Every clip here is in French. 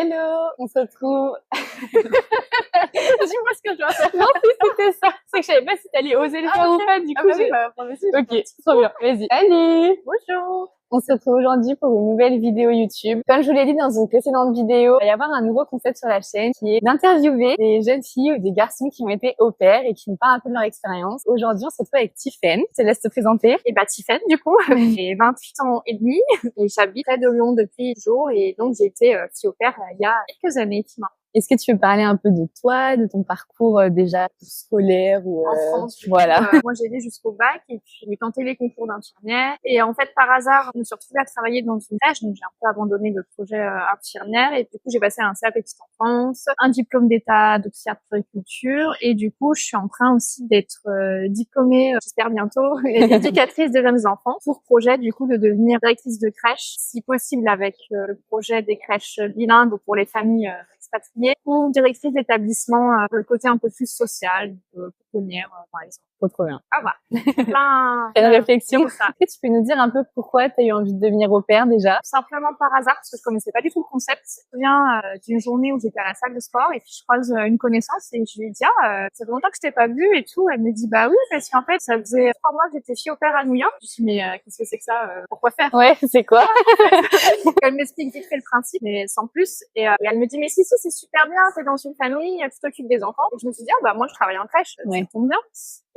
Hello, on se retrouve. Dis-moi ce que je dois faire. Non, si c'était ça. C'est que je savais pas si t'allais oser le faire ou pas, du coup. Vas-y. Ok, trop bien. Vas-y. Salut. Bonjour. On se retrouve aujourd'hui pour une nouvelle vidéo YouTube. Comme je vous l'ai dit dans une précédente vidéo, il va y avoir un nouveau concept sur la chaîne qui est d'interviewer des jeunes filles ou des garçons qui ont été au pair et qui nous parlent un peu de leur expérience. Aujourd'hui, on se retrouve avec Tiffaine. Je te laisse te présenter. Et Tiffaine, du coup, j'ai 28 ans et demi et j'habite près de Lyon depuis toujours et donc j'ai été fille au pair il y a quelques années maintenant. Est-ce que tu veux parler un peu de toi, de ton parcours déjà scolaire ou en France? Voilà. Moi, j'ai été jusqu'au bac et puis j'ai tenté les concours d'infirmière. Et en fait, par hasard, je me suis retrouvée à travailler dans une crèche, donc j'ai un peu abandonné le projet infirmière. Et du coup, j'ai passé un CAP petite enfance, un diplôme d'état d'auxiliaire de puériculture. Et du coup, je suis en train aussi d'être diplômée, j'espère bientôt, éducatrice de jeunes enfants, pour projet du coup de devenir directrice de crèche, si possible avec le projet des crèches bilingues pour les familles expatriées, ou directrice d'établissement, le côté un peu plus social, pouponnière, par exemple. Trop bien. Ah bah, Une réflexion. C'est ça. Est-ce que tu peux nous dire un peu pourquoi tu as eu envie de devenir au pair déjà? Simplement par hasard, parce que je connaissais pas du tout le concept. Je me souviens d'une journée où j'étais à la salle de sport et puis je croise une connaissance et je lui dis ça fait longtemps que je t'ai pas vue et tout. Elle me dit bah oui, parce qu'en fait ça faisait 3 mois que j'étais fille au pair à New York. Je me suis dit mais qu'est-ce que c'est que ça, pourquoi faire? Ouais, c'est quoi? Elle m'explique vite fait le principe, mais sans plus. Et elle me dit mais si c'est super bien, t'es dans une famille, tu t'occupes des enfants. Et je me suis dit bah moi je travaille en crèche, ça tombe bien.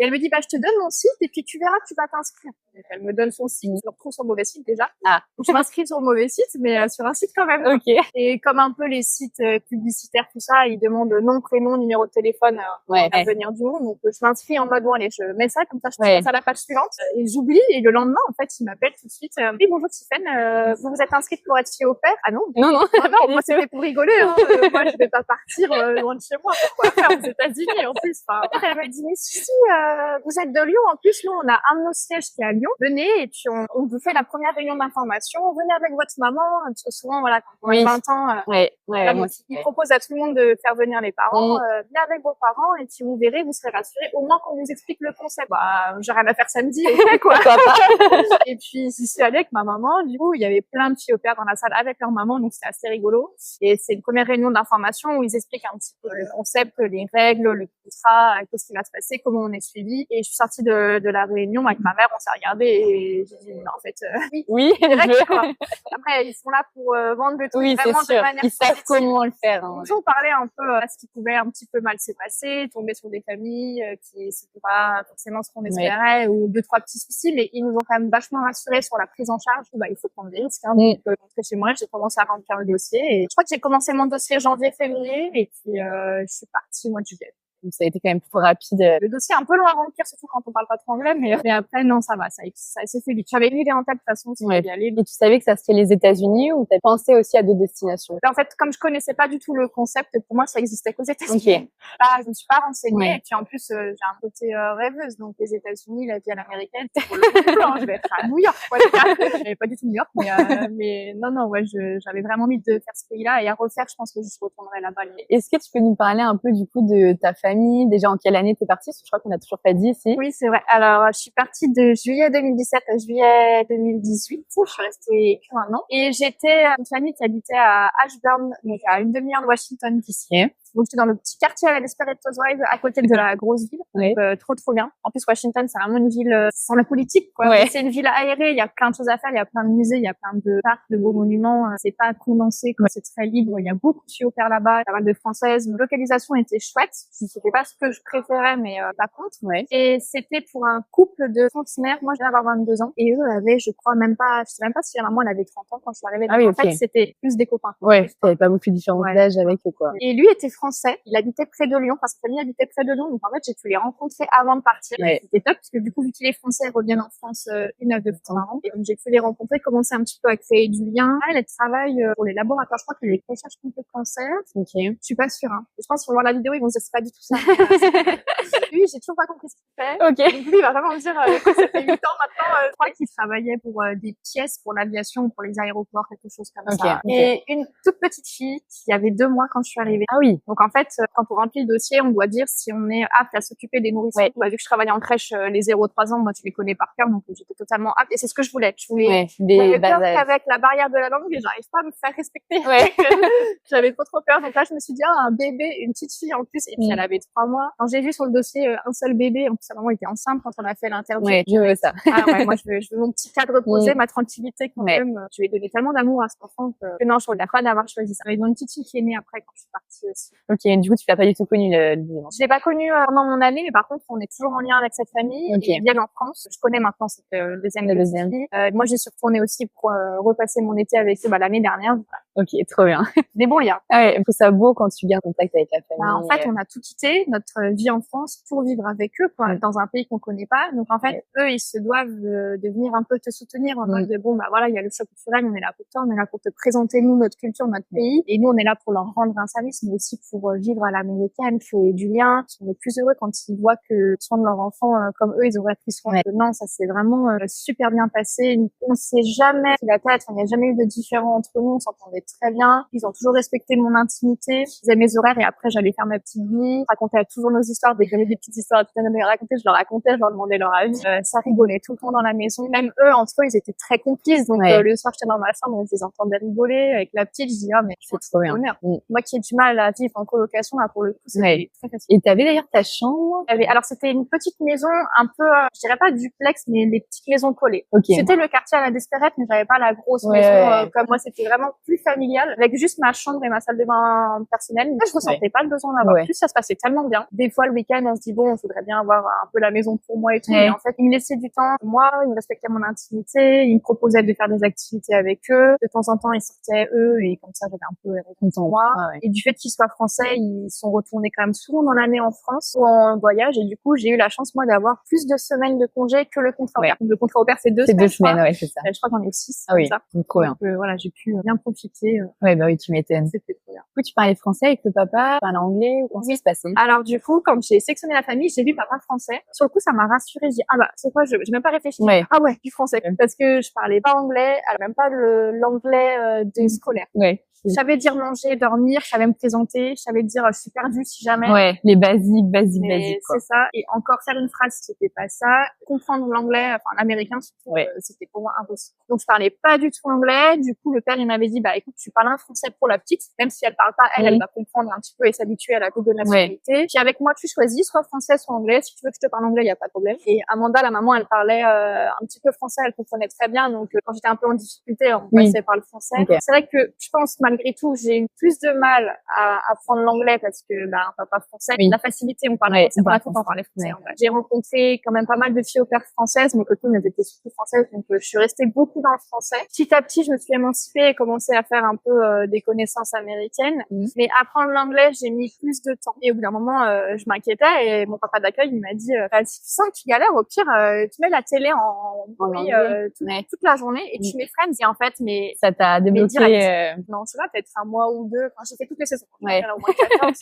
Et elle me dit bah je te donne mon site et puis tu verras, tu vas t'inscrire. Donc, elle me donne son site, je le retrouve sur le mauvais site déjà. Donc, je m'inscris sur le mauvais site, mais sur un site quand même. Ok. Et comme un peu les sites publicitaires, tout ça, ils demandent nom, prénom, numéro de téléphone à venir du monde. Donc je m'inscris en mode bon allez, je mets ça comme ça, je passe à la page suivante et j'oublie. Et le lendemain, en fait, il m'appelle tout de suite. Oui bonjour Tiffaine, vous vous êtes inscrite pour être fille au pair? Ah non. Non. Moi c'était pour rigoler. Hein. Moi je vais pas partir loin de chez moi. Pourquoi faire aux États-Unis en plus? Enfin, elle m'a dit mais si vous êtes de Lyon, en plus nous on a un de nos sièges qui est à Lyon. Venez et puis on vous fait la première réunion d'information. Venez avec votre maman, parce que souvent voilà quand on a 20 ans, ils proposent à tout le monde de faire venir les parents. Venez avec vos parents et puis vous verrez, vous serez rassurés. Au moins qu'on vous explique le concept. Bah j'ai rien à faire samedi, quoi. Et puis j'y suis allée avec ma maman. Du coup il y avait plein de filles au pair dans la salle avec leur maman, donc c'était assez rigolo. Et c'est une première réunion d'information où ils expliquent un petit peu le concept, les règles, le contrat, qu'est-ce qui va se passer, comment on est suivi. Et je suis sortie de la réunion avec ma mère, on s'est regardé et j'ai dit en fait oui, direct, quoi. Après ils sont là pour vendre le truc vraiment de manière ils savent comment le faire. Ils ont parlé un peu à ce qui pouvait un petit peu mal se passer, tomber sur des familles qui c'était pas forcément ce qu'on espérait ou 2-3 petits soucis, mais ils nous ont quand même vachement rassurés sur la prise en charge. Bah il faut prendre des risques. Donc chez moi j'ai commencé à remplir le dossier et je crois que j'ai commencé mon dossier janvier-février et puis je suis partie au mois de juillet. Donc ça a été quand même plus rapide. Le dossier est un peu long à remplir, surtout quand on parle pas trop anglais, mais après, non, ça va, ça s'est fait vite. J'avais une idée en tête, de toute façon, si y aller. Et tu savais que ça serait les États-Unis ou t'as pensé aussi à d'autres destinations? En fait, comme je connaissais pas du tout le concept, pour moi, ça existait qu'aux États-Unis. Je me suis pas renseignée. Et puis, en plus, j'ai un côté rêveuse. Donc, les États-Unis, la vie à l'américaine, c'est pour le plan. Je vais être à New York, quoi. J'avais pas du tout New York, mais non, j'avais vraiment envie de faire ce pays-là et à refaire, je pense que je retournerai là-bas. Est-ce que tu peux nous parler un peu, du coup, de ta famille? Déjà, en quelle année t'es partie? Parce que je crois qu'on a toujours pas dit ici. Oui, c'est vrai. Alors, je suis partie de juillet 2017 à juillet 2018. Je suis restée qu'un an. Et j'étais une famille qui habitait à Ashburn, donc à une demi-heure de Washington d'ici. Donc, j'étais dans le petit quartier à l'Esperate Drive, à côté de la grosse ville. Donc, trop bien. En plus, Washington, c'est vraiment une ville sans la politique, quoi. C'est une ville aérée. Il y a plein de choses à faire. Il y a plein de musées. Il y a plein de parcs, de beaux monuments. C'est pas condensé, quoi. C'est très libre. Il y a beaucoup de filles au pair là-bas. Pas mal de françaises. La localisation était chouette. C'était pas ce que je préférais, mais par contre. Et c'était pour un couple de trentenaires. Moi, je devais avoir 22 ans. Et eux avaient, je crois, même pas, je sais même pas si la maman, elle avait 30 ans quand je suis arrivée. En fait, c'était plus des copains. T'avais pas beaucoup de différence d'âge avec eux, quoi. Et lui était français. Il habitait près de Lyon. Enfin, sa famille habitait près de Lyon. Donc, en fait, j'ai pu les rencontrer avant de partir. C'était top, parce que du coup, vu que les Français reviennent en France une à deux fois par an. Et donc, j'ai pu les rencontrer, commencer un petit peu à créer du lien. Elle travaille pour les laboratoires. Je crois que les recherches contre le cancer. Je suis pas sûre, hein. Je pense qu'on va voir la vidéo, ils vont se dire c'est pas du tout ça. Lui, j'ai toujours pas compris ce qu'il fait. Donc lui, il va vraiment me dire, ça fait 8 ans maintenant, je crois qu'il travaillait pour des pièces pour l'aviation, pour les aéroports, quelque chose comme ça. Et une toute petite fille qui avait 2 mois quand je suis arrivée. Ah oui. Donc en fait, quand on remplit le dossier, on doit dire si on est apte à s'occuper des nourrissons. Ouais. Bah, vu que je travaillais en crèche, les 0-3 ans, moi tu les connais par cœur, donc j'étais totalement apte. Et c'est ce que je voulais. Ouais, J'avais peur bases. qu'avec la barrière de la langue, j'arrive pas à me faire respecter. Ouais. J'avais trop peur. Donc là, je me suis dit, un bébé, une petite fille en plus, et puis elle avait 3 mois. Quand j'ai vu sur le dossier un seul bébé, en plus sa maman était enceinte quand on a fait l'interview. Ouais, je veux ça. Ah ouais, moi je veux mon petit cadre posé, ma tranquillité quand même. Je lui ai donné tellement d'amour à cet enfant que non, je regrette pas d'avoir choisi ça. J'avais une petite fille qui est née après quand je suis partie aussi. Ok, du coup tu l'as pas du tout connu le dimanche. Je l'ai pas connu pendant mon année, mais par contre on est toujours en lien avec cette famille. Ok. Et bien en France, je connais maintenant cette le deuxième. Moi j'ai suis retournée aussi pour repasser mon été avec eux l'année dernière. Ok, trop bien. Des bons liens. Ah ouais, je trouve ça beau quand tu gardes contact avec la famille. En fait, on a tout quitté, notre vie en France, pour vivre avec eux, quoi, dans un pays qu'on connaît pas. Donc, en fait, eux, ils se doivent de venir un peu te soutenir en mode de, bon, bah voilà, il y a le choc culturel, on est là pour toi, on est là pour te présenter, nous, notre culture, notre pays. Et nous, on est là pour leur rendre un service, mais aussi pour vivre à l'américaine, créer du lien. Ils sont plus heureux quand ils voient que soin de leur enfant, comme eux, ils auraient pris soin de. Non, ça s'est vraiment super bien passé. On s'est jamais pris la tête, il n'y a jamais eu de différent entre nous, on s'entendait très bien. Ils ont toujours respecté mon intimité. Je faisais mes horaires et après, j'allais faire ma petite vie. Je racontais toujours nos histoires. Dès que j'avais des petites histoires à tout raconter, je leur racontais, je leur demandais leur avis. Ça rigolait tout le temps dans la maison. Même eux, entre eux, ils étaient très complices. Donc, le soir, j'étais dans ma chambre, je les entendais rigoler. Avec la petite, je dis, ah, mais c'est trop bien. Moi qui ai du mal à vivre en colocation, là, pour le coup, c'était très facile. Et t'avais d'ailleurs ta chambre? Alors, c'était une petite maison, un peu, je dirais pas duplex, mais des petites maisons collées. Okay. C'était le quartier à la Desperate, mais j'avais pas la grosse maison, comme moi, c'était vraiment plus familial, avec juste ma chambre et ma salle de bain personnelle. Moi, je ressentais pas le besoin d'avoir plus, ça se passait tellement bien. Des fois, le week-end, on se dit, bon, on voudrait bien avoir un peu la maison pour moi et tout, mais en fait, ils me laissaient du temps. Moi, ils respectaient mon intimité, ils me proposaient de faire des activités avec eux. De temps en temps, ils sortaient eux, et comme ça, j'avais un peu content moi. Et du fait qu'ils soient français, ils sont retournés quand même souvent dans l'année en France ou en voyage, et du coup, j'ai eu la chance, moi, d'avoir plus de semaines de congé que le contrat au pair. Le contrat au pair, c'est 2 semaines. C'est 2 semaines, ouais, c'est ça. Je crois que j'en ai eu 6. Ah oui, ça. trop bien. Donc, voilà, j'ai pu bien profiter. Ouais, bah oui, tu m'étonnes. C'était trop bien. Du coup, tu parlais français avec le papa, tu parlais anglais, ou comment ça se passait? Alors, du coup, quand j'ai sélectionné la famille, j'ai vu papa français. Sur le coup, ça m'a rassurée. J'ai dit, ah bah, c'est quoi, j'ai même pas réfléchi. Ah ouais, du français. Parce que je parlais pas anglais, alors même pas l'anglais des scolaires. Je savais dire manger, dormir, je savais me présenter, je savais dire je suis perdue si jamais. Ouais, les basiques quoi. C'est ça. Et encore faire une phrase, c'était pas ça. Comprendre l'anglais, enfin l'américain surtout, c'était pour moi impossible. Donc je parlais pas du tout anglais. Du coup, le père il m'avait dit bah écoute, tu parles un français pour la petite, même si elle parle pas, elle va comprendre un petit peu et s'habituer à la double nationalité. Puis avec moi, tu choisis soit français, soit anglais. Si tu veux que je te parle anglais, il y a pas de problème. Et Amanda, la maman, elle parlait un petit peu français, elle comprenait très bien. Donc quand j'étais un peu en difficulté, on passait par le français. C'est vrai que je pense malgré tout, j'ai eu plus de mal à apprendre l'anglais parce que, papa français, la facilité, on parlait français, on parlait français, en vrai. J'ai rencontré quand même pas mal de filles au pair françaises, mes copines, elles étaient surtout françaises, donc je suis restée beaucoup dans le français. Petit à petit, je me suis émancipée et commencé à faire un peu des connaissances américaines. Mais apprendre l'anglais, j'ai mis plus de temps. Et au bout d'un moment, je m'inquiétais et mon papa d'accueil, il m'a dit, si tu sens que tu galères, au pire, tu mets la télé en bruit toute la journée et tu mets Friends. Et en fait, mais ça t'a débloqué. Non, c'est là, peut-être un mois ou 2. Enfin, j'ai fait toutes les saisons. Au moins 14.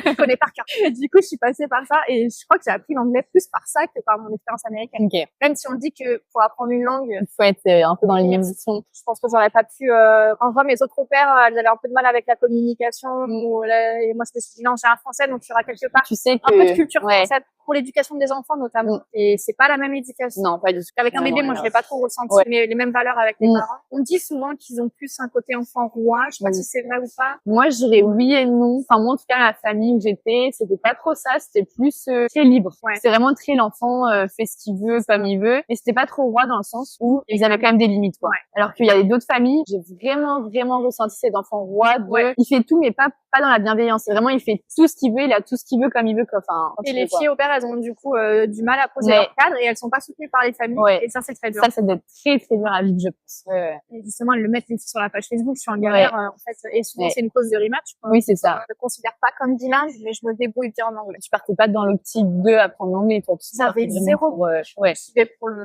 Je connais par cœur. Et du coup, je suis passée par ça et je crois que j'ai appris l'anglais plus par ça que par mon expérience américaine. Même si on dit que pour apprendre une langue, il faut être un peu dans les mêmes sons. Je pense que j'aurais pas pu. En vrai, mes autres pères, elles avaient un peu de mal avec la communication. Et moi, je me suis dit non, j'ai un français, donc il y aura quelque part tu sais que un peu de culture française pour l'éducation des enfants notamment. Et c'est pas la même éducation. Non, pas du tout. Avec un bébé, moi, je l'ai pas trop ressenti. Mais les mêmes valeurs avec les parents. On dit souvent qu'ils ont plus un côté enfant roi. Je sais pas si c'est vrai ou pas. Moi, je dirais oui et non. Enfin, moi, en tout cas, la famille où j'étais, c'était pas trop ça. C'était plus très libre. C'était vraiment très l'enfant fait ce qu'il veut, comme il veut. Et c'était pas trop roi dans le sens où ils avaient quand même des limites, quoi. Alors qu'il y a d'autres familles, j'ai vraiment ressenti cet enfant roi de, il fait tout, mais pas dans la bienveillance. C'est vraiment, il fait tout ce qu'il veut, il a tout ce qu'il veut comme il veut, quoi. Enfin, et les filles au père, elles ont du coup du mal à poser leur cadre et elles sont pas soutenues par les familles. Et ça, c'est très dur. Ça doit être très dur à vivre, je pense. Et justement, elles le mettent sur la page Facebook, je suis en galère, en fait. Et souvent, c'est une cause de rematch, quoi. Oui, c'est ça. Je me considère pas comme bilingue, mais je me débrouille bien en anglais. Tu partais pas dans l'optique de apprendre l'anglais, toi. J'avais zéro.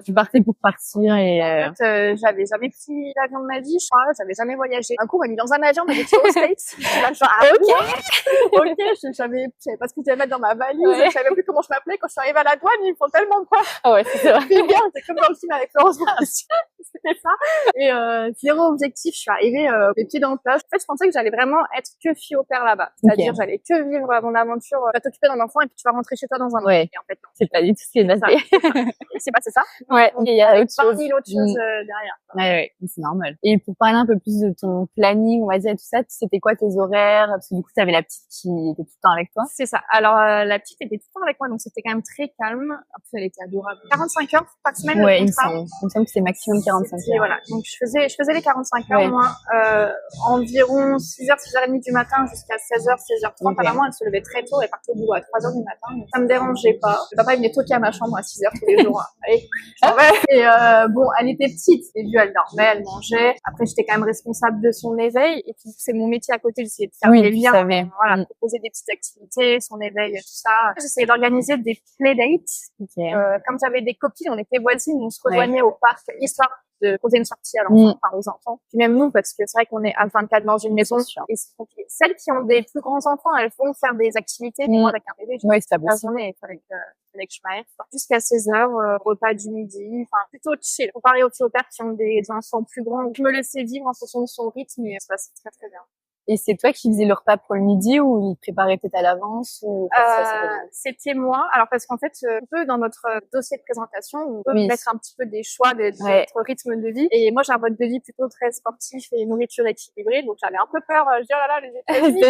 Tu partais pour partir et en fait, j'avais jamais pris l'avion de ma vie, je crois. J'avais jamais voyagé. Un coup, on m'a mis dans un avion, on m'a dit aux States. Là, genre, Ok, je savais pas ce que je devais mettre dans ma valise, je savais plus comment je m'appelais. Quand je suis arrivée à la douane, ils me font tellement de pas. Ah ouais, c'est vrai. C'est comme dans le film avec Florence Foresti. C'était ça. Et zéro objectif, je suis arrivée les pieds dans le plat. En fait, je pensais que j'allais vraiment être que fille au père là-bas. C'est-à-dire, j'allais que vivre mon aventure, tu vas t'occuper d'un enfant et puis tu vas rentrer chez toi dans un an. Ouais. Et en fait, non. C'est pas du tout ce qui est passé. C'est passé ça. Ouais. Donc, Et il y a autre chose. parmi l'autre chose derrière. Ouais, c'est normal. Et pour parler un peu plus de ton planning, on va dire, et tout ça, c'était quoi tes horaires? Parce que du coup, t'avais la petite qui était tout le temps avec toi. C'est ça. Alors, la petite était tout le temps avec moi, donc c'était quand même très calme. En plus, elle était adorable. 45 heures par semaine. Ouais, il me semble que c'est maximum 45 heures. Et voilà. Donc, je faisais les 45 heures, moi, environ 6h, 6h30 du matin jusqu'à 16h, 16h30. Okay. Maman, elle se levait très tôt, elle partait au boulot à 3h du matin. Donc, ça me dérangeait pas. Le papa, il venait toquer à ma chambre à 6h tous les jours. Allez, et bon, elle était petite. Et vu, elle dormait, elle mangeait. Après, j'étais quand même responsable de son éveil. Et puis, c'est mon métier à côté, j'essayais de faire des liens. Voilà, proposer des petites activités, son éveil, tout ça. J'essayais d'organiser des playdates. Comme j'avais des copines, on était voisines, on se rejoignait au parc, histoire de poser une sortie à l'enfant, enfin aux enfants. Puis même nous, parce que c'est vrai qu'on est à 24 dans une maison. Et c'est compliqué. Celles qui ont des plus grands enfants, elles vont faire des activités. Mais moi, avec un bébé, j'ai la journée, il fallait que je m'arrête. Jusqu'à 16h, repas du midi, enfin, plutôt chill. Comparé aux filles au père qui ont des enfants plus grands, je me laissais vivre en fonction de son rythme et ça passe très très bien. Et c'est toi qui faisais le repas pour le midi ou il préparait peut-être à l'avance ou... C'était moi. Alors parce qu'en fait, on peut dans notre dossier de présentation, on peut mettre un petit peu des choix de notre rythme de vie. Et moi, j'ai un mode de vie plutôt très sportif et nourriture équilibrée, donc j'avais un peu peur. Je dis oh là là, les États-Unis,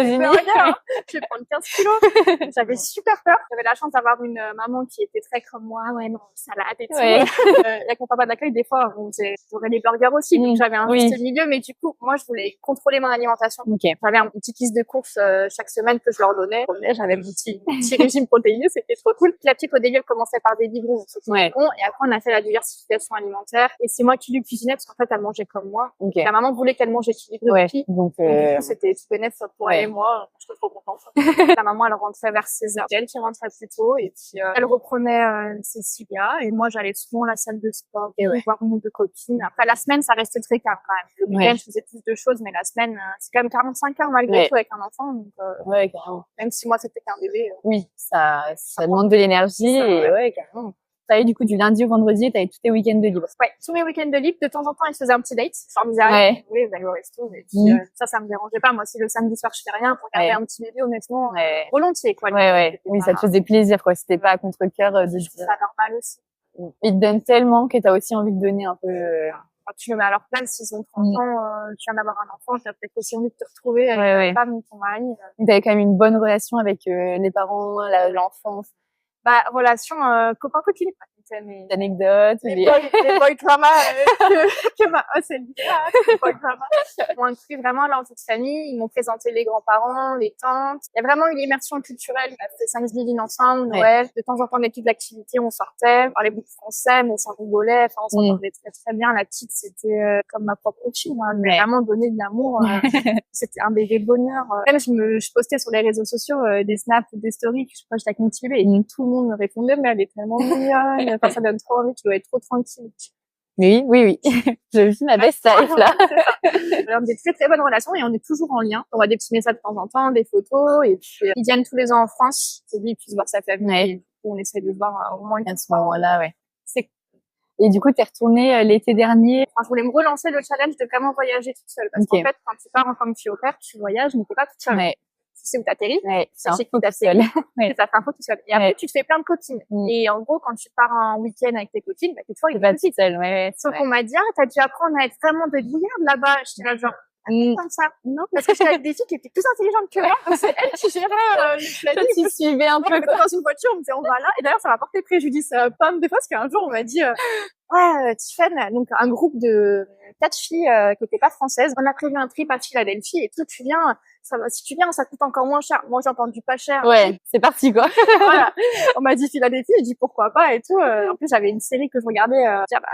je vais prendre 15 kilos. J'avais super peur. J'avais la chance d'avoir une maman qui était très comme moi, salade et tout. Avec mon papa d'accueil, des fois, j'aurais des burgers aussi, donc j'avais un juste milieu. Mais du coup, moi, je voulais contrôler mon alimentation. J'avais un petit liste de courses chaque semaine que je leur donnais. J'avais mon petit régime protéiné, c'était trop cool. Puis la petite, au début, elle commençait par des biberons, bon. Et après, on a fait la diversification alimentaire. Et c'est moi qui lui cuisinais parce qu'en fait, elle mangeait comme moi. La maman voulait qu'elle mange équilibré aussi. Donc du coup, c'était tout bénéf pour elle et moi. Je suis trop contente. La maman, elle rentrait vers 16h. C'est elle qui rentrait plus tôt. Et puis, elle reprenait Cécilia. Et moi, j'allais souvent à la salle de sport voir une ou deux copines. Après, la semaine, ça restait très calme quand même. Le week-end, je faisais plus de choses, mais la semaine, c'est quand même 45 heures malgré tout avec un enfant. Donc, carrément. Même si moi, c'était qu'un bébé. Oui, ça demande de l'énergie et carrément. T'avais du coup du lundi au vendredi et t'avais tous tes week-ends de libre. Ouais, tous mes week-ends de libre. De temps en temps, ils faisaient un petit date. Genre, ils disaient, oui, vous allez au resto. Et puis, ça me dérangeait pas. Moi, si le samedi soir, je fais rien pour garder un petit bébé, honnêtement, volontiers, quoi. Oui, ça te faisait plaisir, quoi. C'était pas à contre-cœur de dire. C'est normal aussi. Ils te donnent tellement que t'as aussi envie de donner un peu, Quand tu le mets à leur place, s'ils ont 30 ans, tu viens d'avoir un enfant, tu as peut-être aussi envie de te retrouver avec ta femme ou ton mari. T'avais quand même une bonne relation avec les parents, l'enfance. Bah, relation copain-copine. Des anecdotes, les boy drama c'est les boy drama. Ils m'ont inclus vraiment à leur vie de famille, ils m'ont présenté les grands-parents, les tantes. Il y a vraiment une immersion culturelle. On a fait Thanksgiving ensemble, Noël. De temps en temps, des petites activités, on sortait, on parlait beaucoup français, mais on s'en rigolait, enfin, on s'entendait très très bien. La petite, c'était comme ma propre fille, moi. Elle m'a vraiment donné de l'amour. C'était un bébé bonheur. Même je postais sur les réseaux sociaux des snaps, des stories que je postais avec mon petit bébé et tout le monde me répondait, mais elle est tellement mignonne. Enfin, ça donne trop envie, tu dois être trop tranquille. Oui. Je vis ma best life, là. On a des très très bonnes relations et on est toujours en lien. On voit des petits messages de temps en temps, des photos et puis ils viennent tous les ans en France. C'est lui, il puisse voir sa famille. Et on essaie de se voir au moins une fois. Là, Et du coup, t'es retournée l'été dernier. Enfin, je voulais me relancer le challenge de vraiment voyager toute seule. Parce qu'en fait, quand tu pars en tant que fille au père, tu voyages, mais t'es pas toute seule. Tu sais où t'atterris. C'est un peu tout seul. Ça fait un peu tout seul. Et après, tu te fais plein de copines. Et en gros, quand tu pars en week-end avec tes copines, bah, toutefois, il est pas toute seule. Sauf qu'on m'a dit, t'as dû apprendre à être vraiment débrouillarde là-bas. J'étais là, genre, comme ça. Non, parce que j'étais avec des filles qui étaient plus intelligentes que moi. C'est elles qui géraient le tu suivais un peu. On était dans une voiture, on me disait, on va là. Et d'ailleurs, ça m'a porté préjudice pas mal de fois, parce qu'un jour, on m'a dit, Tiffany, donc un groupe de 4 filles qui n'étaient pas françaises. On a prévu un trip à Philadelphie et tout, tu viens, si tu viens, ça coûte encore moins cher. Moi, j'ai entendu pas cher. C'est parti, quoi. Voilà. On m'a dit Philadelphie, j'ai dit pourquoi pas et tout. En plus, j'avais une série que je regardais,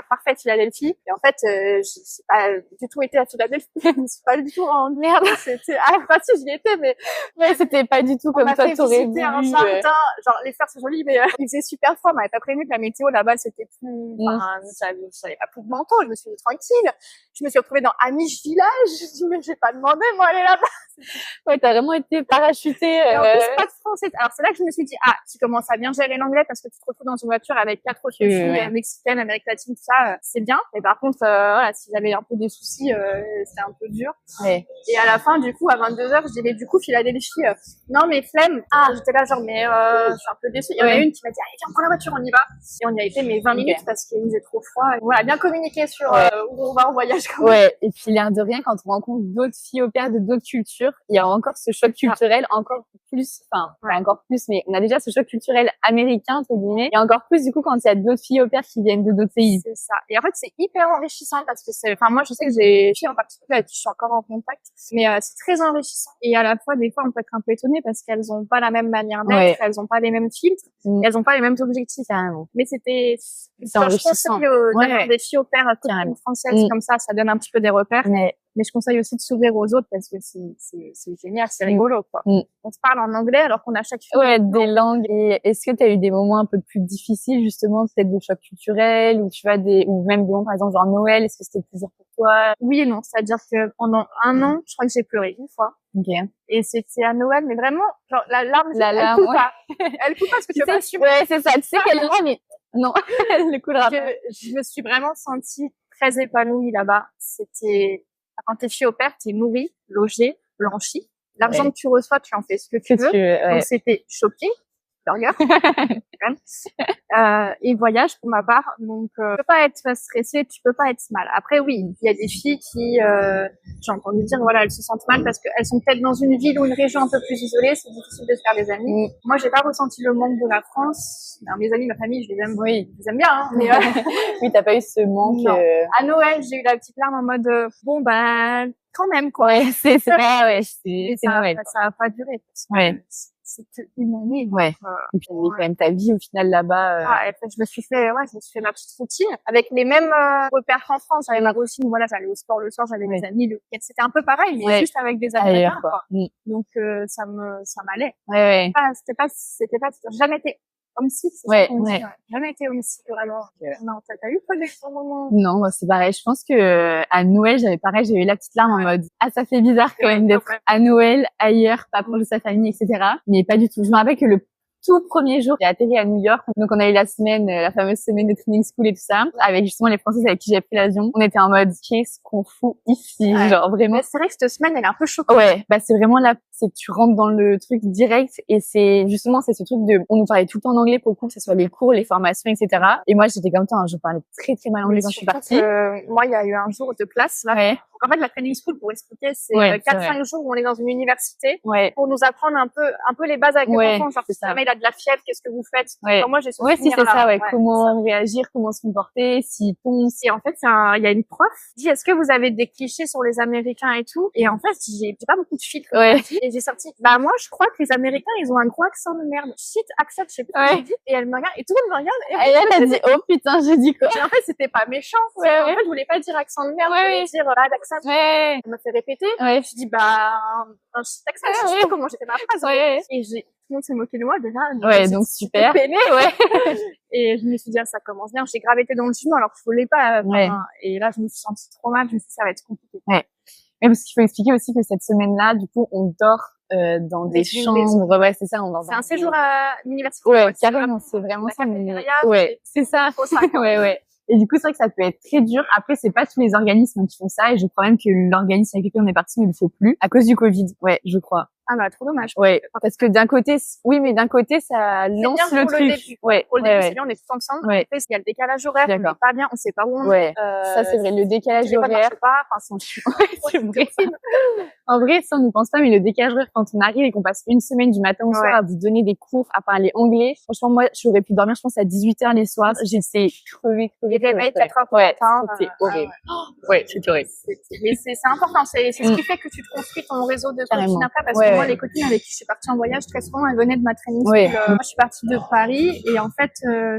parfait, Philadelphie. Et en fait, j'ai pas du tout été à Philadelphie. C'est pas du tout en merde. C'était, si, j'y étais, mais c'était pas du tout comme toi, t'aurais voulu. Un jardin, genre, les fleurs sont jolies, mais il faisait super froid. On m'avait pas prévenu que la météo là-bas, c'était plus, j'avais pas plus de manteau, je me suis dit tranquille. Je me suis retrouvée dans Amish Village. Je me suis dit, mais j'ai pas demandé, moi, aller là-bas. Ouais, t'as vraiment été parachutée. Et en plus, pas de français. Alors, c'est là que je me suis dit, ah, tu commences à bien gérer l'anglais parce que tu te retrouves dans une voiture avec 4 autres filles mexicaines, Amérique latine, tout ça, c'est bien. Mais par contre, voilà, si j'avais un peu des soucis, c'est un peu dur. Ouais. Et à la fin, du coup, à 22h, je dis, mais du coup, Philadelphie, non, mais flemme. J'étais là, genre, mais, je suis un peu déçue. Il y en a une qui m'a dit, allez, viens, prends la voiture, on y va. Et on y a été, mais 20 minutes parce qu'il faisait trop froid. Et voilà, bien communiquer sur, où on va en voyage quand même. Ouais. Et puis, l'air de rien, quand on rencontre d'autres filles au pair de d'autres cultures, il y a encore ce choc culturel encore plus, enfin, pas encore plus, mais on a déjà ce choc culturel américain, entre guillemets, et encore plus, du coup, quand il y a d'autres filles au pair qui viennent de d'autres pays. C'est ça. Et en fait, c'est hyper enrichissant parce que moi, je sais que j'ai des filles en particulier avec qui je suis encore en contact, mais c'est très enrichissant. Et à la fois, des fois, on peut être un peu étonné parce qu'elles ont pas la même manière d'être, elles ont pas les mêmes filtres, elles ont pas les mêmes objectifs. Carrément. Mais c'est enrichissant. Je conseille des filles au pair françaises comme ça donne un petit peu des repères. Mais je conseille aussi de s'ouvrir aux autres parce que c'est génial, c'est rigolo, quoi. On se parle en anglais alors qu'on a chaque fille. Ouais, des langues. Et est-ce que tu as eu des moments un peu plus difficiles, justement, peut-être de choc culturel, ou tu vois ou même des moments, par exemple, genre Noël, est-ce que c'était plus dur pour toi? Oui et non. C'est-à-dire que pendant un an, je crois que j'ai pleuré une fois. Okay. Et c'était à Noël, mais vraiment, genre, la larme, elle coule pas. Elle coule pas parce que tu peux pas assumer. Ouais, c'est ça. Tu sais qu'elle est mais non, elle ne coulera pas. Je me suis vraiment sentie très épanouie là-bas. Quand t'es fille au pair, t'es nourrie, logée, blanchie. L'argent que tu reçois, tu en fais ce que tu veux. Donc c'était shopping, burger, et voyage pour ma part. Donc tu peux pas être stressée, tu peux pas être mal. Après oui, il y a des filles qui, j'ai entendu dire, voilà, elles se sentent mal parce qu'elles sont peut-être dans une ville ou une région un peu plus isolée, c'est difficile de se faire des amis. Moi, j'ai pas ressenti le manque de la France. Alors, mes amis, ma famille, je les aime, je les aime bien, hein, mais oui, t'as pas eu ce manque. À Noël, j'ai eu la petite larme en mode bon bah quand même quoi. Ouais, c'est vrai, c'est Noël. Ça a pas duré. C'était une année. Et puis quand même ta vie au final là-bas. Je me suis fait ma petite routine avec les mêmes repères qu'en France. J'avais ma routine, voilà, j'allais au sport le soir, j'avais mes amis, c'était un peu pareil, mais juste avec des Américains, quoi. Donc ça m'allait. C'était pas j'ai jamais été homesick, jamais été homesick vraiment. Non, t'as eu pas des moments? Non, moi c'est pareil. Je pense que à Noël, j'ai eu la petite larme en mode ça fait bizarre quand même d'être à Noël ailleurs, pas proche de sa famille, etc. Mais pas du tout. Je me rappelle que le tout premier jour, j'ai atterri à New York. Donc, on a eu la fameuse semaine de training school et tout ça, avec justement les Françaises avec qui j'ai pris l'avion. On était en mode, qu'est-ce qu'on fout ici? Genre, vraiment. Mais c'est vrai que cette semaine, elle est un peu choquante. Ouais. C'est vraiment là, c'est que tu rentres dans le truc direct et c'est ce truc on nous parlait tout le temps en anglais pour le coup, que ce soit les cours, les formations, etc. Et moi, j'étais comme toi, je parlais très, très mal anglais quand je suis partie. Moi, il y a eu un jour de classe, là. En fait, la training school, pour expliquer, c'est 4-5 jours où on est dans une université pour nous apprendre un peu les bases avec les enfants. Genre, si jamais il a de la fièvre, qu'est-ce que vous faites? Enfin, moi, j'ai ce souvenir-là. Comment réagir, comment se comporter, s'ils tombent. Et en fait, il y a une prof qui dit, est-ce que vous avez des clichés sur les Américains et tout? Et en fait, j'ai pas beaucoup de filtres. Et j'ai sorti, moi, je crois que les Américains, ils ont un gros accent de merde. Shit, accent, je sais plus ce qu'elle dit. Et elle me regarde, et tout le monde me regarde. Et elle a dit, oh putain, j'ai dit quoi? Et en fait, c'était pas méchant. En fait, je voulais pas dire accent de merde. Je voulais dire, d'accent. Elle m'a fait répéter. Je dis, un shit accent. Je sais pas comment j'ai fait ma phrase. Et tout le monde s'est moqué de moi déjà. Donc super. Et je me suis dit, ça commence bien. J'ai grave été dans le jugement alors que je voulais pas. Et là, je me suis sentie trop mal. Je me suis dit, ça va être compliqué. Mais parce qu'il faut expliquer aussi que cette semaine-là, du coup, on dort dans des chambres. C'est ça, on dort. C'est un séjour à l'université. Carrément, c'est vraiment ça. C'est ça. Et du coup, c'est vrai que ça peut être très dur. Après, c'est pas tous les organismes qui font ça. Et je crois même que l'organisme avec lequel on est parti ne le fait plus à cause du Covid. Je crois. Trop dommage. Parce que d'un côté, mais d'un côté, ça lance le truc. Pour le début, c'est bien, on est tous ensemble. Il y a le décalage horaire, on n'est pas bien, on sait pas où on est. Ça, c'est vrai, le décalage horaire. C'est vrai. En vrai, ça, on n'y pense pas, mais le décalage horaire, quand on arrive et qu'on passe une semaine du matin au soir à vous donner des cours, à parler anglais, franchement, moi, j'aurais pu dormir, je pense, à 18h les soirs. J'étais crevée. Les réveils, 4h pour le matin. C'était horrible. C'était horrible. Mais c'est important, c'est ce qui fait que tu te construis ton réseau de copines après, parce que moi, les copines avec qui je suis partie en voyage, très souvent, elles venaient de ma training school. Moi, je suis partie de Paris, et en fait,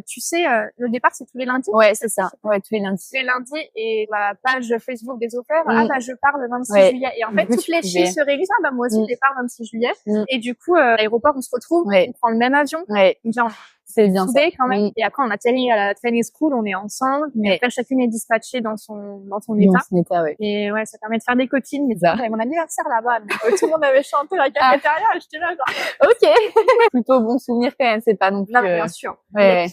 tu sais, le départ, c'est tous les lundis. C'est ça. Tous les lundis. Tous les lundis, et la page Facebook des offerts, je pars le 26 juillet. Et en fait, toutes les filles se réunissent, moi aussi, je départ le 26 juillet. Et du coup, à l'aéroport, on se retrouve, on prend le même avion. C'est bien ça. soudés quand même. Et après, on atterrit à la training school, on est ensemble. Mais après, chacune est dispatchée dans son état. Dans son état, ouais. Et ouais, ça permet de faire des copines. Mais Ça. j'avais mon anniversaire là-bas. Donc, tout le monde avait chanté la cafétéria. J'étais là, genre. Ok. Plutôt bon souvenir quand même. C'est pas non plus. Non, mais bien sûr. Ouais.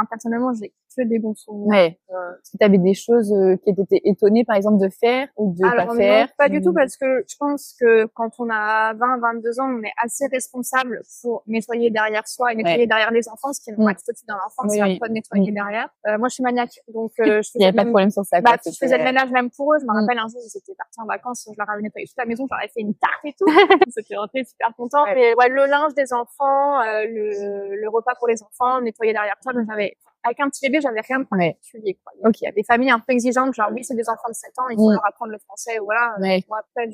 Personnellement, j'ai que des bons souvenirs. Ouais. Est-ce que t'avais des choses qui t'étaient étonnées, par exemple, de faire ou de Alors, pas faire? non, pas du tout, parce que je pense que quand on a 20, 22 ans, on est assez responsable pour nettoyer derrière soi et nettoyer derrière les enfants, ce qui est un statut d'un enfant, c'est un peu de nettoyer derrière. Moi, je suis maniaque, donc je faisais Il y avait pas de problème sur ça. je faisais le ménage même pour eux. Je me rappelle un jour, j'étais partie en vacances, je leur avais nettoyé toute la maison, je leur avais fait une tarte et tout. C'était rentré super content. Mais ouais, le linge des enfants, le repas pour les enfants, nettoyer derrière toi, donc avec un petit bébé, j'avais rien de particulier, quoi. Donc, il y a des familles un peu exigeantes, genre, oui, c'est des enfants de 7 ans, il faut leur apprendre le français, voilà. Moi, après,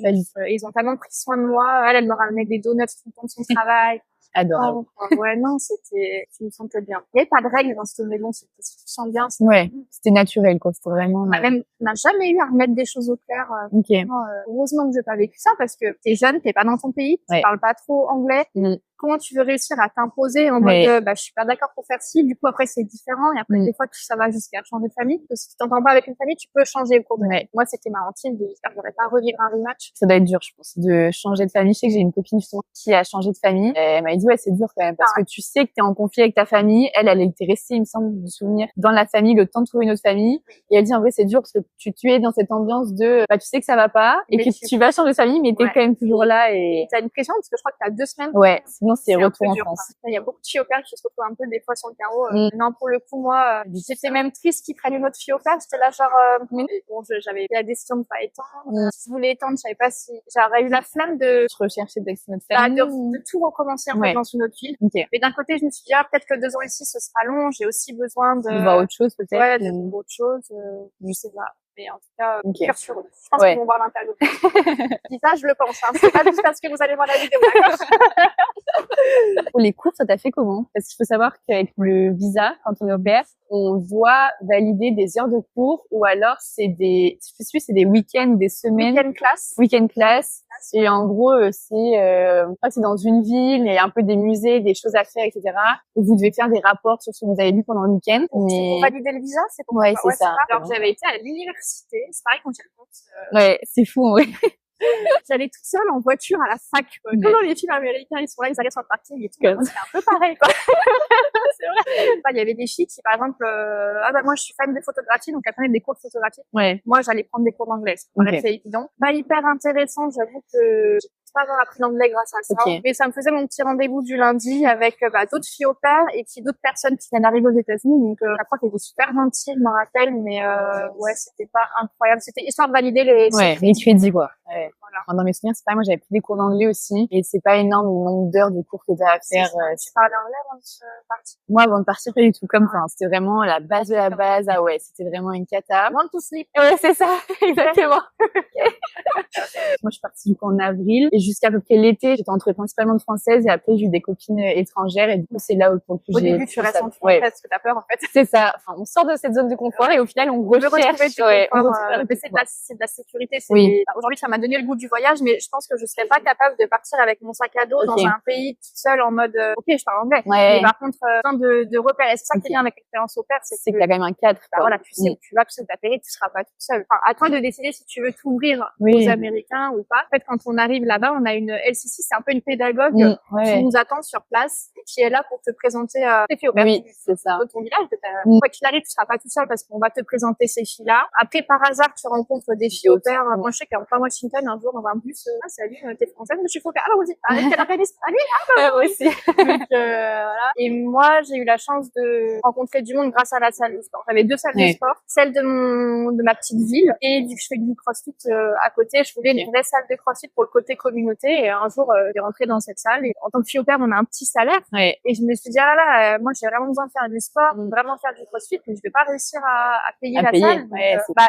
ils ont tellement pris soin de moi. Elle me ramenait des donuts tout le temps de son travail. Adorable. Ouais, non, je me sentais bien. Il n'y avait pas de règles dans cette maison, si tu te sens bien. C'était naturel, quoi. C'était vraiment. On n'a jamais eu à remettre des choses au clair. Heureusement que j'ai pas vécu ça, parce que t'es jeune, t'es pas dans ton pays, tu parles pas trop anglais. Comment tu veux réussir à t'imposer en mode je suis pas d'accord pour faire ci, du coup après c'est différent, et après des fois ça va jusqu'à changer de famille, parce que si tu t'entends pas avec une famille, tu peux changer au cours de Moi, c'était ma hantise de j'aurais pas revivre un rematch. Ça doit être dur, je pense, de changer de famille. Je sais que j'ai une copine justement qui a changé de famille. Elle m'a dit c'est dur quand même, parce que tu sais que t'es en conflit avec ta famille. Elle était restée, il me semble, de souvenir, dans la famille, le temps de trouver une autre famille. Et elle dit en vrai c'est dur parce que tu es dans cette ambiance de tu sais que ça va pas et que tu vas changer de famille, mais t'es quand même toujours là et t'as une pression parce que je crois que t'as 2 semaines. Sinon c'est retour en France. Il y a beaucoup de filles au père qui se retrouvent un peu des fois sur le carreau. Non, pour le coup, moi, j'étais même triste qu'ils prennent une autre fille au père. J'étais là genre, j'avais pris la décision de pas étendre. Si je voulais étendre, je savais pas si j'aurais eu la flamme de rechercher notre famille, de tout recommencer en fait dans une autre ville. Mais d'un côté, je me suis dit peut-être que 2 ans ici, ce sera long. J'ai aussi besoin de voir autre chose peut-être. Ouais, de voir autre chose. Je sais pas. Mais en tout cas, cœur sur eux. Je pense qu'ils vont voir l'interview. Je dis ça, je le pense. C'est pas juste parce que vous allez voir la vidéo, d'accord? Pour les cours, ça t'a fait comment? Parce qu'il faut savoir qu'avec le visa, quand on est au pair, on doit valider des heures de cours, ou alors c'est des week-ends, des semaines. Week-end class. Et en gros, je crois que c'est dans une ville, il y a un peu des musées, des choses à faire, etc. Et vous devez faire des rapports sur ce que vous avez vu pendant le week-end. Pour valider le visa, c'est pour c'est ça. Alors, j'avais été à l'université. C'est pareil quand j'y repense. Ouais, c'est fou, en vrai. J'allais toute seule en voiture à la fac, quoi. Comme dans les films américains, ils sont là, ils allaient sur le parking et tout. C'était un peu pareil, quoi. C'est vrai. Il y avait des filles qui, par exemple, moi, je suis fan de photographie, donc elles prenaient des cours de photographie. Moi, j'allais prendre des cours d'anglais. C'est évident. Hyper intéressant. J'avoue que pas avoir appris l'anglais grâce à ça. Mais ça me faisait mon petit rendez-vous du lundi avec d'autres filles au pair et puis d'autres personnes qui viennent d'arriver aux États-Unis. Donc la prof était super gentille, je m'en rappelle, mais c'était pas incroyable. C'était histoire de valider les crédits, quoi. Voilà. Dans mes souvenirs, c'est pas moi, j'avais pris des cours d'anglais aussi, et c'est pas énorme le nombre d'heures de cours que t'as à faire. Tu parlais anglais avant de partir? Moi, avant de partir, pas du tout. C'était vraiment la base de la base. C'était vraiment une cata. Want to sleep. Ouais, c'est ça, exactement. Moi, je suis partie du coup en avril, et jusqu'à peu près l'été, j'étais entourée principalement de françaises, et après, j'ai eu des copines étrangères, et du coup, c'est là où pour le coup, au début, tu restes en française parce que t'as peur, en fait. C'est ça. Enfin, on sort de cette zone de confort, et au final, on recherche. C'est de la sécurité. Aujourd'hui, ça m'a donné le goût du voyage, mais je pense que je serais pas capable de partir avec mon sac à dos dans un pays toute seule en mode je parle anglais. Mais par contre, plein de repères. Et c'est ça qui est bien avec l'expérience au pair, c'est que t'as quand même un cadre. Voilà, tu sais où tu vas, tu sais où t'atterris, tu seras pas toute seule. Enfin, à toi de décider si tu veux t'ouvrir aux Américains ou pas. En fait, quand on arrive là-bas, on a une LCC, c'est un peu une pédagogue qui nous attend sur place et qui est là pour te présenter tes filles au pair. C'est ça. De ton village. Quoi qu'il arrive, tu seras pas toute seule parce qu'on va te présenter ces filles-là. Après, par hasard, tu rencontres des filles au pair. Moi, je sais qu'en plein Washington, un jour, dans un bus, salut, t'es française, mais je suis faux pair. Ah, vas-y. Quel organisme? Moi aussi. Donc, voilà. Et moi, j'ai eu la chance de rencontrer du monde grâce à la salle de sport. J'avais 2 salles de sport. Celle de ma petite ville. Et vu que je fais du crossfit à côté, je voulais une vraie salle de crossfit pour le côté communauté. Et un jour, j'ai rentré dans cette salle. Et en tant que fille au pair, on a un petit salaire. Et je me suis dit, moi, j'ai vraiment besoin de faire du sport, vraiment faire du crossfit, mais je vais pas réussir à payer la salle. Donc,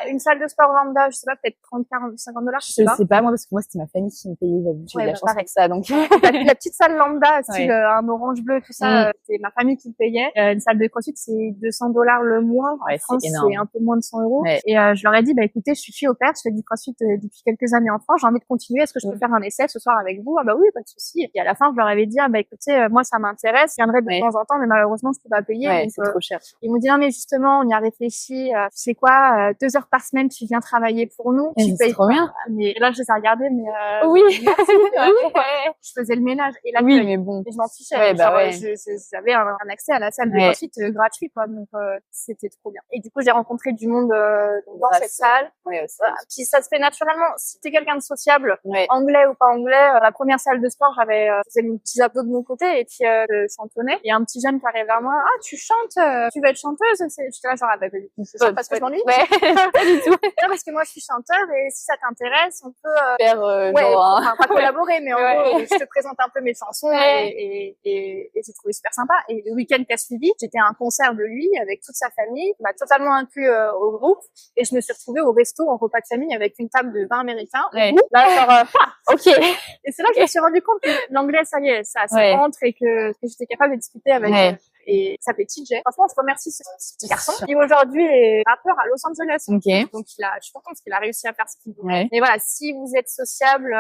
une salle de sport lambda, je sais pas, peut-être 30, 40, $50. Je sais pas, moi, parce que moi, c'était ma famille qui me payait. J'ai eu Ouais, la bah, chance avec ça, donc. La petite salle lambda, style Ouais. un orange bleu, tout ça, c'est ma famille qui me payait. Une salle de CrossFit, c'est $200 le mois. En Ouais, France, c'est énorme. c'est un peu moins de 100 euros. Ouais. Et je leur ai dit, bah écoutez, je suis fille au pair, je fais du CrossFit depuis quelques années en France, j'ai envie de continuer. Est-ce que je peux faire un essai ce soir avec vous? Ah bah oui, pas de souci. Et puis à la fin, je leur avais dit, ah bah écoutez, moi ça m'intéresse, je viendrai de temps en temps, mais malheureusement, je peux pas payer. Ouais, donc, c'est trop cher. ils m'ont dit, non mais justement, on y a réfléchi. Tu sais quoi, 2 heures par semaine, tu viens travailler pour nous. Et Tu c'est payes trop bien. Mais là, je les ai regardés, mais Oui. merci. Ouais. Je faisais le ménage et là, Oui, mais bon. je m'en fichais. Ouais, bah Genre, ouais. j'avais un accès à la salle de Ouais. CrossFit gratuit, quoi. Donc, c'était trop bien. Et du coup, j'ai rencontré du monde dans cette salle. Ouais, aussi. Voilà. Puis ça se fait naturellement. Si t'es quelqu'un de sociable, Ouais. anglais ou pas anglais, la première salle de sport, j'avais faisais mes petits abdos de mon côté et puis je chantonnais. Et un petit jeune qui arrive vers moi, ah tu chantes, tu veux être chanteuse? J'étais là genre ah bah c'est ça parce que je m'ennuie. Ouais. Pas du tout. Non, parce que moi je suis chanteur et si ça t'intéresse, on peut Faire ouais, genre. enfin, pas collaborer, mais en Ouais. gros, je te présente un peu mes chansons et j'ai trouvé super sympa. Et le week-end qui a suivi, j'étais à un concert de lui avec toute sa famille, m'a totalement inclus au groupe et je me suis retrouvée au resto en repas de famille avec une table de vin américain. Ouais. Là, genre, Ok. et c'est là que je me suis rendu compte que l'anglais, ça y est, ça rentre et que j'étais capable de discuter avec et ça s'appelait TJ. Franchement, je remercie ce petit garçon qui aujourd'hui est rappeur à Los Angeles. Ok. Donc je suis contente parce qu'il a réussi à faire ce qu'il veut. Ouais. Mais voilà, si vous êtes sociable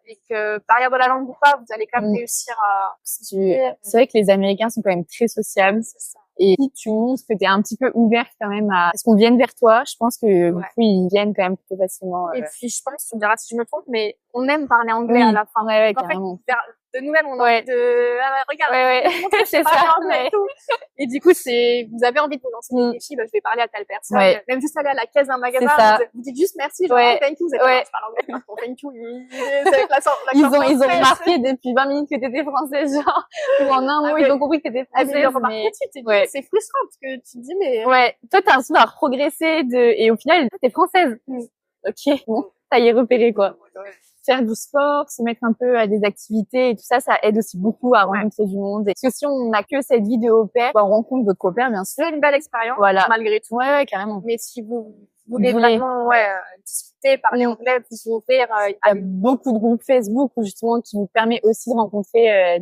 et que barrière de la langue ou pas, vous allez quand même réussir à... C'est vrai que les Américains sont quand même très sociables. C'est ça. Et si tu montres que t'es un petit peu ouvert quand même à ce qu'on vienne vers toi, je pense que du coup, ils viennent quand même plutôt facilement. Et puis je pense, tu me diras si je me trompe, mais on aime parler anglais à la fin. Ouais, En carrément. fait, de nous-mêmes, on a envie de... Ah, regarde, c'est parler ça. anglais et tout. Et du coup, vous avez envie de vous lancer des défis, bah, je vais parler à telle personne. Même juste aller à la caisse d'un magasin, vous dites juste merci, genre, oh, thank you, vous êtes je parle anglais. Bon, thank you, avec ils ont remarqué depuis 20 minutes que t'étais française, genre, ou en un mot, ils ont compris que t'étais française. Ils remarquent tout de suite, c'est frustrant, parce que tu te dis, mais... Ouais, toi, t'as l'impression d'avoir progressé et au final, t'es française. Ok, bon, ça y est repéré, quoi. Faire du sport, se mettre un peu à des activités et tout ça, ça aide aussi beaucoup à rencontrer du monde. Parce que si on n'a que cette vie de au pair, on rencontre d'autres copains, bien sûr. C'est une belle expérience, malgré tout. Ouais, carrément. Mais si vous voulez vraiment, discuter, parler anglais, vous ouvrir, il y a beaucoup de groupes Facebook où justement qui vous permet aussi de rencontrer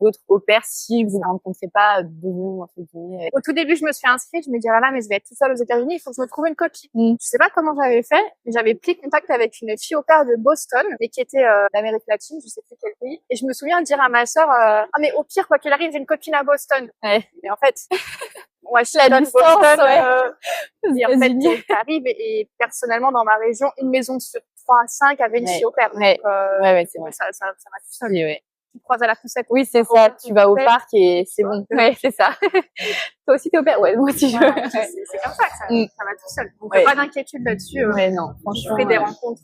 d'autres au pair si vous ne rencontrez pas de vous, entre guillemets. Au tout début, je me suis inscrite, je me disais, ah là, mais je vais être toute seule aux États-Unis, il faut que je me trouve une copine. Je sais pas comment j'avais fait, mais j'avais pris contact avec une fille au pair de Boston, mais qui était d'Amérique latine, je sais plus quel pays. Et je me souviens de dire à ma sœur, ah mais au pire, quoi qu'il arrive, j'ai une copine à Boston. Mais en fait, la distance, et en fait, t'arrives et personnellement, dans ma région, une maison sur 3 à 5 avait une fille au pair. Donc, c'est vrai. Ça va tout seul. Tu croises à la poussette. Oui, c'est ça. Tu vas au parc et c'est bon. Ouais, c'est ça. Toi aussi, t'es au pair. Ouais, moi aussi, c'est comme ça que ça va tout seul. Donc, pas d'inquiétude là-dessus. Ouais, non. Franchement. Tu fais des rencontres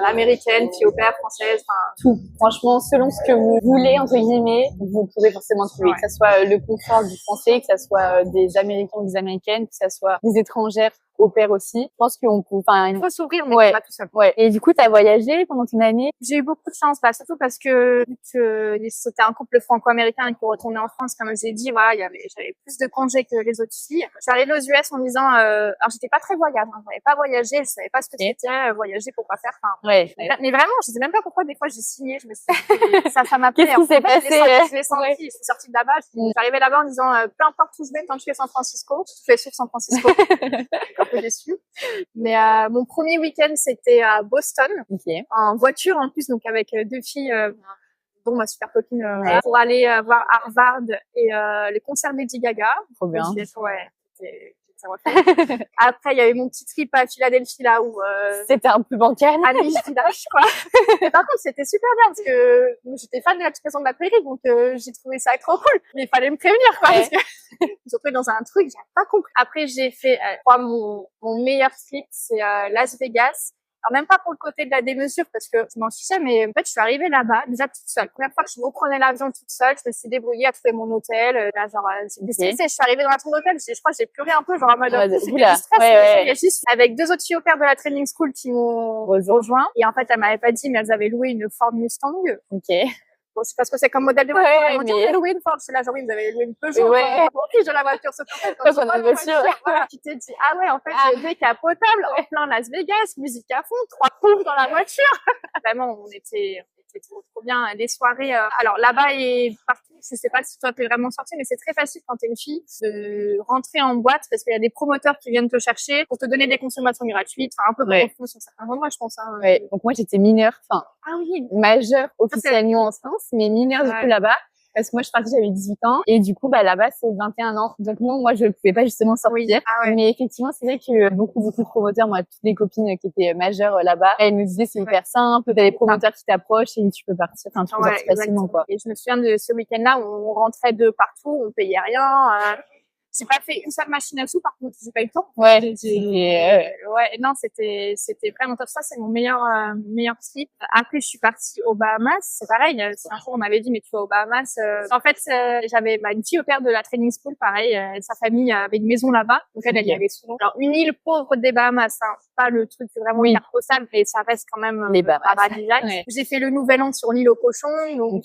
américaines, filles au pair, françaises, tout. Franchement, selon ce que vous voulez, entre guillemets, vous pouvez forcément trouver. Que ça soit le confort du français, que ça soit des Américains ou des Américaines, que ça soit des étrangères au pair aussi. Je pense qu'on peut, il faut s'ouvrir, mais pas tout seul. Et du coup, t'as voyagé pendant ton année? J'ai eu beaucoup de chance, surtout parce que c'était un couple franco-américain qui retournait en France, comme j'ai dit, voilà, j'avais plus de congés que les autres filles. Je suis arrivée aux US en me disant, alors j'étais pas très voyage, j'avais pas voyagé, je savais pas ce que c'était, voyager, pourquoi faire, mais vraiment, je sais même pas pourquoi des fois j'ai signé, je me suis dit, ça m'a plu. Qu'est-ce qui s'est passé? Je l'ai senti, je suis sortie de là-bas, je suis arrivée là-bas en disant, peu importe où je vais, tant que je fais San Francisco, je fais sur San Francisco. Un peu déçue. Mais mon premier week-end, c'était à Boston, en voiture en plus, donc avec 2 filles, dont ma super copine, pour aller voir Harvard et le concert Lady Gaga. Trop bien. Après, il y a eu mon petit trip à Philadelphie, là où c'était un peu bancal. À Nice-Village, quoi. Mais par contre, c'était super bien parce que j'étais fan de la petite maison de la prairie, donc j'ai trouvé ça trop cool. Mais il fallait me prévenir, quoi, parce que je me suis retrouvée dans un truc, j'ai pas compris. Après, j'ai fait, je crois, mon meilleur trip, c'est Las Vegas. Alors même pas pour le côté de la démesure parce que je m'en fichais, mais en fait je suis arrivée là-bas déjà toute seule. Première fois que je reprenais l'avion toute seule, je me suis débrouillée à trouver mon hôtel. Là genre c'était stressée. Je suis arrivée dans la chambre d'hôtel, je crois que j'ai pleuré un peu genre en mode c'était du stress. Il y a juste avec 2 autres filles au pair de la training school qui m'ont rejoint et en fait elles m'avaient pas dit mais elles avaient loué une Ford Mustang. Bon, je sais pas ce que c'est comme modèle de voiture. Ouais, Ils m'ont dit, mais- on a loué une Ford. Je suis là, genre, oui, vous avez loué une Peugeot. Ouais. On fiche de la voiture. Sauf qu'en fait, quand Quand tu on a vois une la voiture. voilà, tu t'es dit, ah ouais, en fait, c'est décapotable, en plein Las Vegas, musique à fond, 3 pauvres dans la voiture. Vraiment, on était trop bien. Les soirées, alors là-bas et partout, je sais pas si toi t'es vraiment sortie, mais c'est très facile quand t'es une fille de rentrer en boîte parce qu'il y a des promoteurs qui viennent te chercher pour te donner des consommations gratuites, enfin un peu comme Ouais. on fait sur certains endroits, je pense. Hein. Ouais. Donc moi j'étais mineure, enfin Ah oui. majeure officiellement en France, mais mineure du Ouais. coup là-bas. Parce que moi, je suis partie, j'avais 18 ans. Et du coup, bah, là-bas, c'est 21 ans. Donc, non, moi, je pouvais pas justement sortir. Oui. Ah ouais. Mais effectivement, c'est vrai que beaucoup de promoteurs, moi, toutes les copines qui étaient majeures là-bas, elles me disaient c'est hyper simple, t'as des promoteurs qui t'approchent et tu peux partir, enfin, tu peux sortir facilement, quoi. Et je me souviens de ce week-end-là où on rentrait de partout, on payait rien. J'ai pas fait une seule machine à sous, par contre, j'ai pas eu le temps. Ouais. Ouais, non, c'était vraiment top. Ça, c'est mon meilleur trip. Après, je suis partie aux Bahamas. C'est pareil. Un jour, on m'avait dit, mais tu vas aux Bahamas. En fait, j'avais une fille au père de la training school, pareil. Sa famille avait une maison là-bas. Donc, elle y allait souvent. Alors, une île pauvre des Bahamas, hein. Pas le truc vraiment hyper potable, mais ça reste quand même les Bahamas. paradisiaque. Ouais. J'ai fait le Nouvel An sur l'île aux cochons. Donc,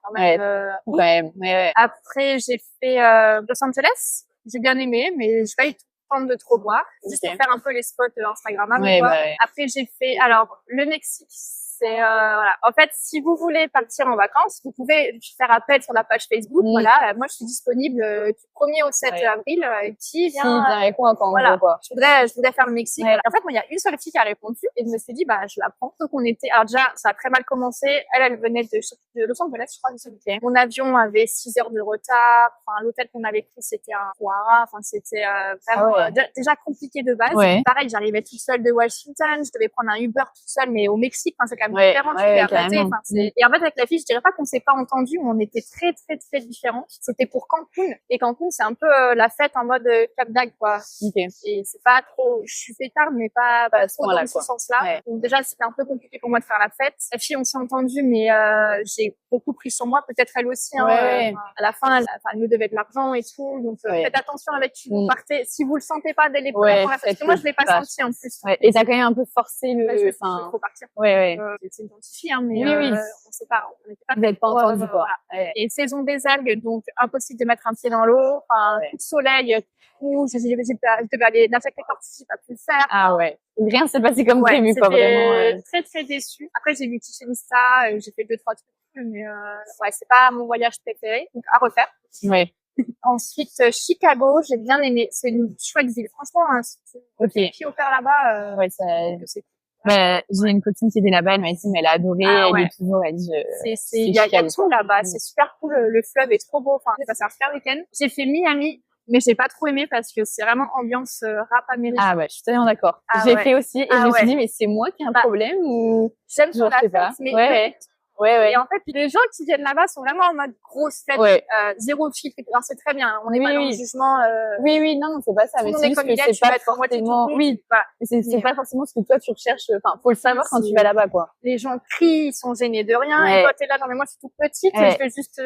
quand même, ouais. Après, j'ai fait Los Angeles. J'ai bien aimé, mais j'ai pas eu le temps de trop boire. Juste pour faire un peu les spots Instagrammables. Après, j'ai fait alors le Mexique. C'est voilà. En fait, si vous voulez partir en vacances, vous pouvez faire appel sur la page Facebook. Voilà, moi je suis disponible du 1er au 7 avril. Qui vient avec moi quand voilà. on quoi. Je voudrais faire le Mexique. En fait, moi il y a une seule fille qui a répondu et je me suis dit bah je la prends. Donc on était alors déjà ça a très mal commencé. Elle venait de Los Angeles, je crois. Mon avion avait 6 heures de retard. Enfin l'hôtel qu'on avait pris c'était un foire. Enfin c'était vraiment déjà compliqué de base. Pareil, j'arrivais toute seule de Washington. Je devais prendre un Uber toute seule, mais au Mexique, c'est quand même différent. Et en fait, avec la fille, je dirais pas qu'on s'est pas entendu, mais on était très, très, très différentes. C'était pour Cancun. Et Cancun, c'est un peu la fête en mode Cap d'Agde, quoi. Et c'est pas trop, je suis fêtarde, mais pas trop dans ce sens-là. Donc déjà, c'était un peu compliqué pour moi de faire la fête. La fille, on s'est entendu, mais j'ai beaucoup pris sur moi, peut-être elle aussi. Hein, à la fin, elle nous devait de l'argent et tout. Donc faites attention avec qui vous partez. Si vous le sentez pas dès les premières conversations, parce que moi, je l'ai pas senti en plus. Et t'as quand même un peu forcé faut partir. C'est une gentille fille, hein, mais on sait pas. Vous n'êtes pas entendu, quoi. Et saison des algues, donc impossible de mettre un pied dans l'eau. Enfin, coup de soleil, tout. Je devais aller nager avec les tortues, j'ai pas pu le faire. Ah ouais. Rien s'est passé comme prévu, quoi, vraiment. Très, très déçue. Après, j'ai vu Chichen-Itza, j'ai fait 2-3 trucs, mais c'est pas mon voyage préféré, donc à refaire. Ensuite, Chicago, j'ai bien aimé. C'est une chouette ville. Franchement, qui opère là-bas, c'est j'ai une copine qui était là-bas, elle m'a dit, mais elle a adoré, elle est toujours, elle dit, il y a tout là-bas, c'est super cool, le fleuve est trop beau, enfin, j'ai passé un super week-end. J'ai fait Miami, mais j'ai pas trop aimé parce que c'est vraiment ambiance rap américain. Ah ouais, je suis tellement d'accord. J'ai fait aussi, et je me suis dit, mais c'est moi qui ai un problème ou? J'aime sur la fête, mais et en fait, les gens qui viennent là-bas sont vraiment en mode grosse fête, zéro filtre. Alors c'est très bien, on n'est pas dans le jugement. Non, c'est pas ça, mais c'est juste que c'est pas forcément, c'est pas forcément ce que toi tu recherches. Enfin, faut le savoir quand tu vas là-bas, quoi. Les gens crient, ils sont gênés de rien. Et toi t'es là, genre mais moi je suis toute petite, je fais juste.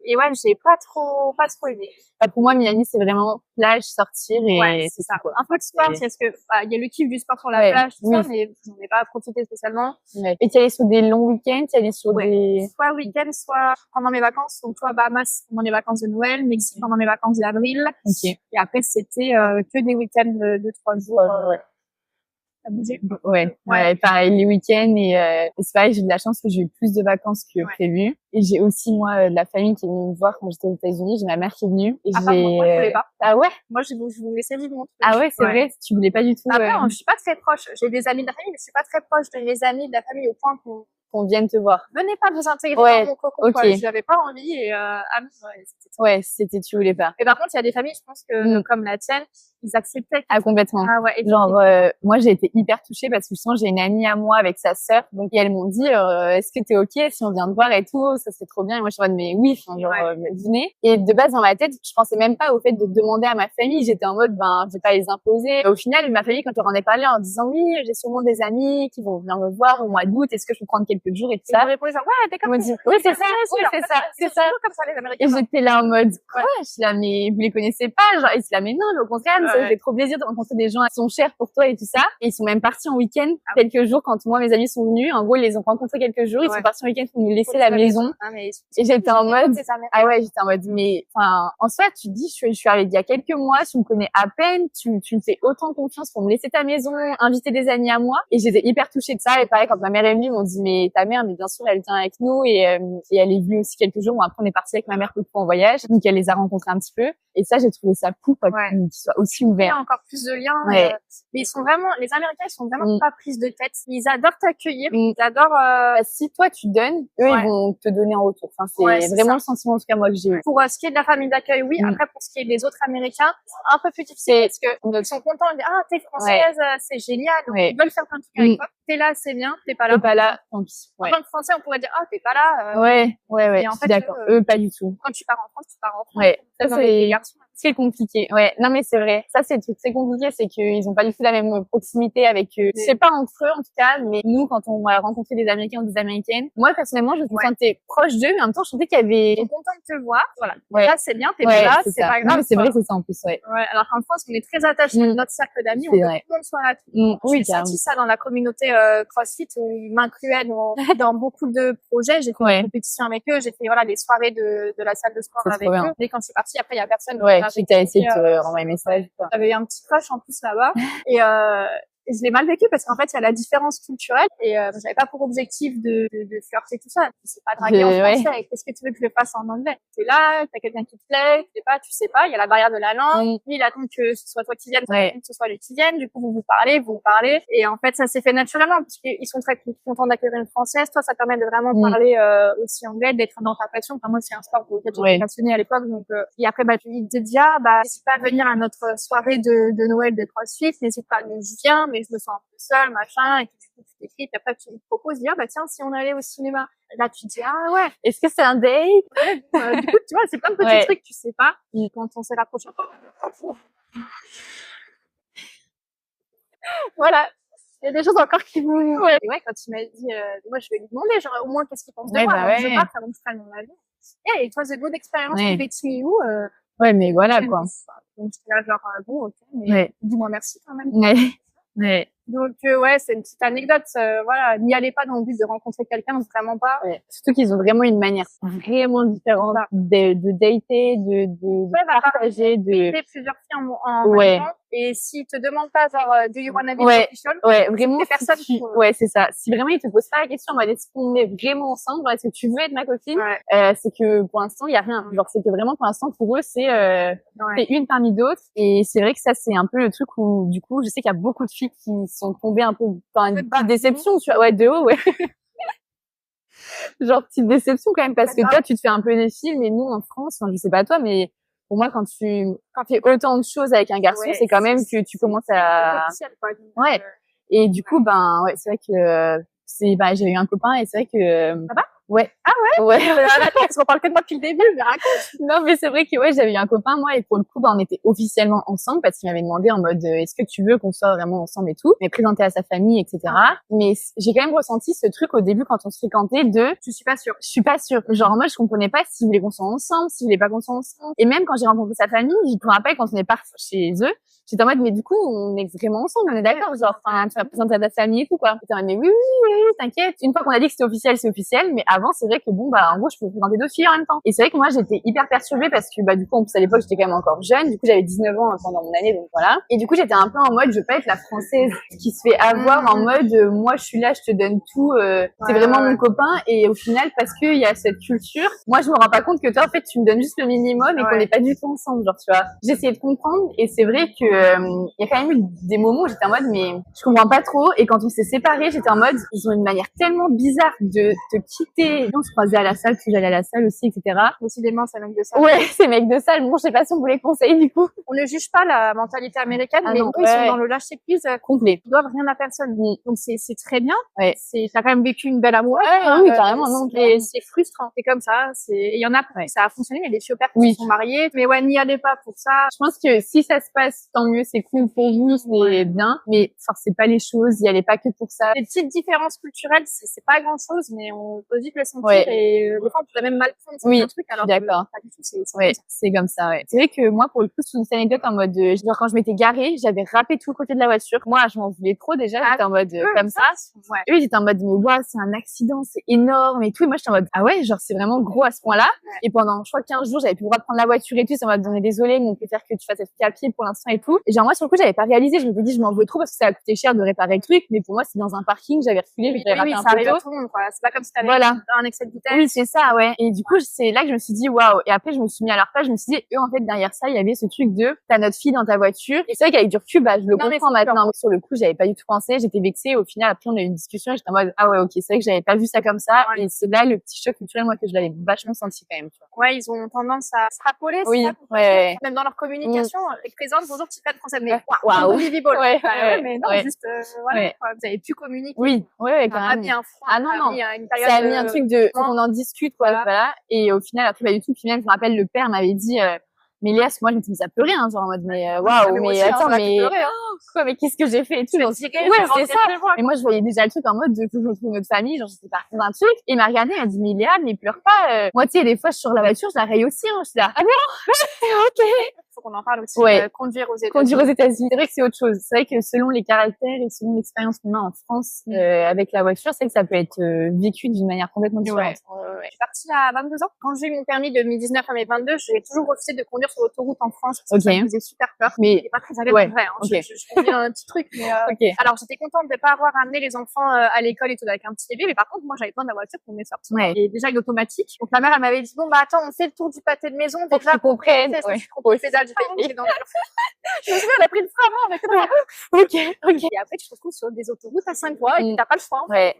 Et j'ai pas trop aimé. Pour moi, Miami, c'est vraiment plage, sortir et c'est ça. Un peu de sport, parce que il y a le kiff du sport sur la plage, tout ça, mais j'en ai pas profité spécialement. Et tu allais sur des longs week-ends, tu allais sur des... Soit week-end, soit pendant mes vacances. Donc, soit Bahamas pendant les vacances de Noël, Mexique pendant mes vacances d'avril. Et après, c'était que des week-ends de 3 jours. Ça bougeait. Pareil, les week-ends et c'est pareil, j'ai de la chance que j'ai eu plus de vacances que prévu. Et j'ai aussi, moi, de la famille qui est venue me voir quand j'étais aux États-Unis. J'ai ma mère qui est venue. Et moi, je voulais pas. Ah ouais? Moi, je vous laissais vivre mon truc. Ah ouais, c'est vrai? Tu voulais pas du tout? Après, je suis pas très proche. J'ai des amis de la famille, mais je suis pas très proche de mes amis de la famille au point qu'on vienne te voir. Venez pas vous intégrer dans mon cocon, quoi. J'avais pas envie et, c'était, tu voulais pas. Et par contre, il y a des familles, je pense que, comme la tienne, ils acceptaient. Ah, complètement. Ah ouais. Genre, moi, j'ai été hyper touchée parce que j'ai une amie à moi avec sa sœur. Donc, elles m'ont dit, est-ce que t'es OK si on vient te voir et tout? Ça, c'est trop bien. Et moi, je suis en mode, mais oui, venez. Et de base, dans ma tête, je pensais même pas au fait de demander à ma famille. J'étais en mode, je vais pas les imposer. Et au final, ma famille, quand on en est parlé en disant, oui, j'ai sûrement des amis qui vont venir me voir au mois d'août. Est-ce que je peux prendre quelques jours et tout ça? Genre, t'es comme ça. Oui, c'est ça. Comme ça, les Américains. Et j'étais là en mode, quoi? Je suis là, mais vous les connaissez pas? Genre, et c'est là, mais non, au contraire, ça me fait trop plaisir de rencontrer des gens qui sont chers pour toi et tout ça. Et ils sont même partis en week-end quelques jours quand moi, mes amis sont venus. En gros, ils les ont rencontrés quelques jours. Ils sont partis en week-end pour nous laisser la maison. Et j'étais en mode, ah ouais, j'étais en mode, mais, enfin, en soi, tu te dis, je suis arrivée il y a quelques mois, tu me connais à peine, tu me fais autant confiance pour me laisser ta maison, inviter des amis à moi. Et j'étais hyper touchée de ça. Et pareil, quand ma mère est venue, ils m'ont dit, mais ta mère, mais bien sûr, elle vient avec nous. Et elle est venue aussi quelques jours. Bon, après, on est parti avec ma mère beaucoup en voyage. Donc, elle les a rencontrés un petit peu. Et ça, j'ai trouvé ça cool, quoi, qu'ils soient aussi ouverts. Il y a encore plus de liens. Mais ils sont vraiment, les Américains, ils sont vraiment pas prises de tête. Ils adorent t'accueillir. Ils adorent, si toi, tu donnes, eux, ils vont te donner en retour. Enfin, c'est vraiment le sentiment, en tout cas, moi, que j'ai eu. Pour ce qui est de la famille d'accueil, oui. Après, pour ce qui est des autres Américains, c'est un peu plus difficile parce que ils sont contents de dire, ah, t'es française, c'est génial. Donc, ils veulent faire plein de trucs avec toi. T'es là, c'est bien. T'es pas là. T'es pas là, tant pis. En tant que français, on pourrait dire, ah, t'es pas là. Ouais. Et en fait, d'accord. Eux, pas du tout. Quand tu pars en France, tu pars en France. Ouais. Ça, c'est compliqué. Ouais. Non, mais c'est vrai. Ça, c'est le truc. C'est compliqué, c'est qu'ils ont pas du tout la même proximité avec eux. Je sais pas entre eux, en tout cas, mais nous, quand on a rencontré des Américains ou des Américaines, moi, personnellement, je me sentais proche d'eux, mais en même temps, je sentais qu'il y avait... Ils sont contents de te voir. Voilà. Là, c'est bien, t'es pas là, c'est pas grave. Non, mais c'est vrai, c'est ça, en plus, alors qu'en France, on est très attachés à notre cercle d'amis. On veut que tout le monde soit là. Oui, j'ai senti ça dans la communauté CrossFit où ils m'incluaient dans beaucoup de projets. J'ai fait une compétition avec eux. J'ai fait, des soirées de la salle de sport avec eux. Et quand je suis partie, après, il y a personne. Je sais que t'as essayé de te renvoyer un message. J'avais eu un petit crush en plus là-bas. Et je l'ai mal vécu parce qu'en fait, il y a la différence culturelle et j'avais pas pour objectif de flirter tout ça. C'est pas draguer en français. Qu'est-ce que tu veux que je le fasse en anglais? T'es là, t'as quelqu'un qui te plaît, tu sais pas, il y a la barrière de la langue. Lui, il attend que ce soit toi qui vienne, que ce soit lui qui vienne. Du coup, vous parlez. Et en fait, ça s'est fait naturellement parce qu'ils sont très contents d'accueillir une française. Toi, ça te permet de vraiment parler aussi anglais, d'être dans ta passion. Enfin, moi, c'est un sport pour lequel j'étais passionnée à l'époque. Donc, et après, il te dit, n'hésite pas à venir à notre soirée de Noël de CrossFit, n'hésite pas, je viens, mais je me sens un peu seule, machin, et que du coup, tu t'écris, puis après, tu te proposes, dire, tiens, si on allait au cinéma. Là, tu te dis, est-ce que c'est un date? Du coup, tu vois, c'est plein de petits trucs, tu sais pas. Et quand on s'est rapproché. Voilà. Il y a des choses encore qui vous... Et quand il m'a dit, moi, je vais lui demander, genre, au moins, qu'est-ce qu'il pense de moi? Je pars, ça va me faire mon avis. Et toi, c'est good expérience, tu fais Timiou, mais voilà, quoi. Donc, j'étais là, genre, bon, ok, mais dis-moi merci quand même. Donc, c'est une petite anecdote, n'y allez pas dans le but de rencontrer quelqu'un, vraiment pas. Surtout qu'ils ont vraiment une manière vraiment différente de dater, de partager, de... plusieurs filles en même temps. Et s'ils te demandent pas, genre, do you wanna be official? Vraiment. Personne. C'est ça. Si vraiment ils te posent pas la question, est-ce qu'on est vraiment ensemble? Est-ce que tu veux être ma copine? C'est que, pour l'instant, il y a rien. Genre, c'est que vraiment, pour l'instant, pour eux, c'est une parmi d'autres. Et c'est vrai que ça, c'est un peu le truc où, du coup, je sais qu'il y a beaucoup de filles qui sont tombées un peu dans une petite déception, tu vois. De haut, Genre, petite déception quand même, parce que toi, tu te fais un peu des films, et nous, en France, je sais pas toi, mais pour moi, quand tu fais autant de choses avec un garçon, c'est quand même que tu commences à... Et du coup, c'est vrai que j'avais eu un copain et c'est vrai que... Ça va? Ouais. Ah ouais? Attends, parce qu'on parle que de moi depuis le début, mais raconte. Non, mais c'est vrai que j'avais eu un copain, moi, et pour le coup, on était officiellement ensemble parce qu'il m'avait demandé en mode, est-ce que tu veux qu'on soit vraiment ensemble et tout, mais présenté à sa famille, etc. Mais j'ai quand même ressenti ce truc au début quand on se fréquentait de, je suis pas sûre. Genre, moi, je comprenais pas s'il voulait qu'on soit ensemble, s'il voulait pas qu'on soit ensemble. Et même quand j'ai rencontré sa famille, je me rappelle quand on est parti chez eux, j'étais en mode, mais du coup, on est vraiment ensemble, on est d'accord, genre, tu vas présenter à ta famille et tout, quoi. J'étais en mode, mais oui, t'inquiète. Une fois qu'on a dit que c'était officiel, c'est officiel, mais avant, c'est vrai que en gros, je pouvais présenter 2 filles en même temps. Et c'est vrai que moi, j'étais hyper perturbée parce que, du coup, en plus, à l'époque, j'étais quand même encore jeune. Du coup, j'avais 19 ans pendant mon année, donc voilà. Et du coup, j'étais un peu en mode, je veux pas être la française qui se fait avoir en mode, moi, je suis là, je te donne tout, c'est vraiment mon copain. Et au final, parce qu'il y a cette culture, moi, je me rends pas compte que toi, en fait, tu me donnes juste le minimum et qu'on n'est pas du tout ensemble, genre, tu vois. J'essayais de comprendre et c'est vrai que, il y a quand même eu des moments où j'étais en mode, mais je comprends pas trop. Et quand on s'est séparés, j'étais en mode, ils ont une manière tellement bizarre de te quitter. On se croisait à la salle, puis j'allais à la salle aussi, etc. Décidément, c'est mec de salle. C'est mec de salle. Bon, je sais pas si on vous les conseille, du coup. On ne juge pas la mentalité américaine, mais eux, ils sont dans le lâcher prise complet. Ils doivent rien à personne. Donc, c'est très bien. T'as quand même vécu une belle amour. Oui, carrément, non. C'est frustrant. C'est comme ça. Il y en a, ça a fonctionné. Il y a des filles au père qui sont mariées. Mais n'y allez pas pour ça. Je pense que si ça se passe, tant mieux, c'est cool pour vous, c'est bien. Mais forcez pas les choses, y allez pas que pour ça. Les petites différences culturelles, c'est pas grand chose, mais on peut dire les sentir Ouais. et des fois on peut même mal prendre Oui, certains trucs alors que d'accord. pas du tout, c'est Ouais, comme ça. c'est comme ça, ouais. C'est vrai que moi, pour le coup, c'est une anecdote en mode, genre quand je m'étais garée, j'avais râpé tout le côté de la voiture. Moi, je m'en voulais trop déjà. Ah, J'étais en mode comme ça. ouais. Eux, ils étaient en mode mais waouh, c'est un accident, c'est énorme et tout. Et moi, j'étais en mode ah ouais, genre c'est vraiment gros à ce point-là. Ouais. Et pendant, je crois, 15 jours, j'avais plus le droit de prendre la voiture et tout. C'est en mode on est désolé, mais on peut faire que tu fasses ce truc à pied pour l'instant et tout. Et genre moi, sur le coup, j'avais pas réalisé. Je me suis dit, je m'en veux trop parce que ça a coûté cher de réparer le truc. Mais pour moi, c'est dans un parking, j'avais reculé, j'avais raté un ça arrive à poteau. tout le monde, quoi. C'est pas comme si t'avais Voilà. un excès de vitesse. Oui, c'est ça, ouais. Et du coup, c'est là que je me suis dit, waouh. Et après, je me suis mis à leur place, je me suis dit, eux, en fait, derrière ça, il y avait ce truc de, t'as notre fille dans ta voiture. Et c'est vrai qu'avec du recul, bah, je le Non, mais comprends c'est maintenant. Sur le coup, j'avais pas du tout pensé, j'étais vexée. Au final, après, on a eu une discussion et j'étais en mode, ah ouais, ok, c'est vrai que j'avais pas vu ça comme ça. Ouais. Et c'est là le petit choc culturel, moi, que je l'avais vachement senti quand même, tu vois. Ouais, ils ont tendance à se rappeler, Oui, c'est ça, ouais. même dans leur communication, ils présentent bonjour, tu fais français, mais Waouh. unbelievable. Ouais, Bah, ouais, mais non, ouais. juste, voilà, Ouais. quoi. Vous avez pu communiquer. Oui, ouais, Ça a carrément. mis un frein. Ah non, ça a non. mis une période Ça a mis un truc de, faut qu'on en discute, quoi, Voilà. voilà. Et au final, après, bah, du tout. Puis même, je me rappelle, le père m'avait dit, mais Léa, parce que moi, je me suis mis à pleurer, hein, genre en mode, mais waouh, moi mais aussi, hein, attends, ça m'a fait mais pleurer, hein. quoi, mais qu'est-ce que j'ai fait et tout. Je Donc, me dirais, ouais, je vais c'est rentrer ça. chez moi. Et moi, je voyais déjà le truc en mode de faut que je retrouve notre famille, genre j'étais partie d'un truc. Et il m'a regardé, il m'a dit, mais Léa, mais pleure pas. Moi, tu sais, des fois, je suis sur la voiture, je la raye aussi, hein. Je suis là, ah bon, ok. Faut qu'on en parle aussi. Ouais. Conduire aux États-Unis. Conduire aux États-Unis, c'est vrai que c'est autre chose. C'est vrai que selon les caractères et selon l'expérience qu'on a en France avec la voiture, c'est que ça peut être vécu d'une manière complètement différente. Je suis partie à 22 ans. Quand j'ai eu mon permis de 2019 à mes 22, j'ai toujours refusé de conduire sur l'autoroute en France parce que ça me faisait super peur. Mais c'est pas très à l'aise ouais, en vrai. Hein. ok. Je conduis un petit truc, mais alors j'étais contente de pas avoir amené les enfants à l'école et tout avec un petit bébé, mais par contre moi j'avais besoin de la voiture pour mes sorties. Ouais. Et déjà une automatique. Donc ma mère elle m'avait dit bon bah attends on fait le tour du pâté de maison Pour déjà qu'ils comprennent. Ouais. Je comprends le pédale du pays. Je me souviens, elle a pris le frein avant avec moi. Ok. Et après, tu te retrouves sur des autoroutes à 5 voies et t'as pas le choix. Ouais.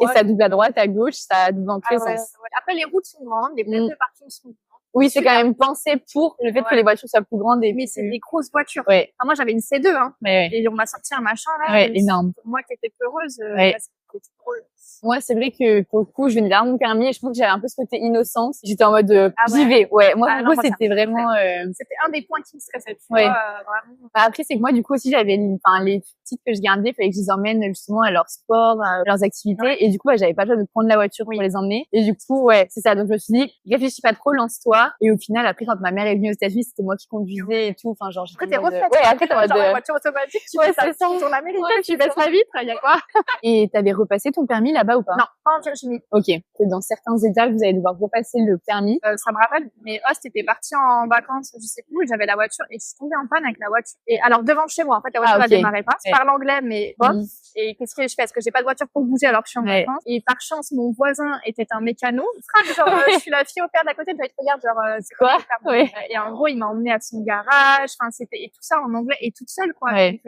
Et ça double à droite, à gauche, ça double dans tous les sens. Après, les routes sont grandes, les places de parking sont grandes. Oui, c'est quand même pensé pour le fait que les voitures soient plus grandes mais c'est des grosses voitures. Ouais. Enfin, moi, j'avais une C2, hein. Ouais. Et on m'a sorti un machin, là. Ouais, énorme. Pour moi qui étais peureuse, c'était drôle. Moi, c'est vrai que pour le coup, je venais d'avoir mon permis et je pense que j'avais un peu ce côté innocence. J'étais en mode j'y vais. Ouais, moi, non, moi, c'était vraiment c'était un des points qui me stressait. Ouais. Vraiment. Après, c'est que moi, du coup, aussi, j'avais les petites que je gardais, il fallait que je les emmène justement à leur sport, à leurs activités. Et du coup, j'avais pas besoin de prendre la voiture pour les emmener. Et du coup, ouais, c'est ça. Donc, je me suis dit, réfléchis pas trop, lance-toi. Et au final, après, quand ma mère est venue aux États-Unis, c'était moi qui conduisais et tout. Enfin, genre, après, t'es refaite. Ouais, après, t'es en mode la voiture automatique, tu fais ça. Ton américaine, tu baisses la vitre, il y a quoi? Et t'avais repassé ton permis là-bas ou pas? Non, pas en Virginie. Ok. Que dans certains États, vous allez devoir repasser le permis. Ça me rappelle, mais Host était parti en vacances, je sais plus, j'avais la voiture et je suis tombée en panne avec la voiture. Et alors devant chez moi, en fait, la voiture elle démarrait pas. Je parle anglais, mais bof. Et qu'est-ce que je fais? Parce que j'ai pas de voiture pour bouger alors que je suis en vacances. Et par chance, mon voisin était un mécano. Genre, je suis la fille au père d'à côté, je vais te regarder, genre, c'est quoi? Et en gros, il m'a emmené à son garage. Enfin, c'était, et tout ça en anglais et toute seule, quoi. Donc,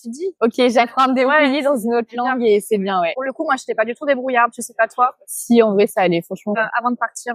tu dis. Ok, j'apprends à me débrouiller dans une autre langue et c'est bien, ouais. Pour le coup, moi, j'étais pas du tout débrouillarde, je sais pas toi. Si, en vrai, ça allait, franchement. Avant de partir,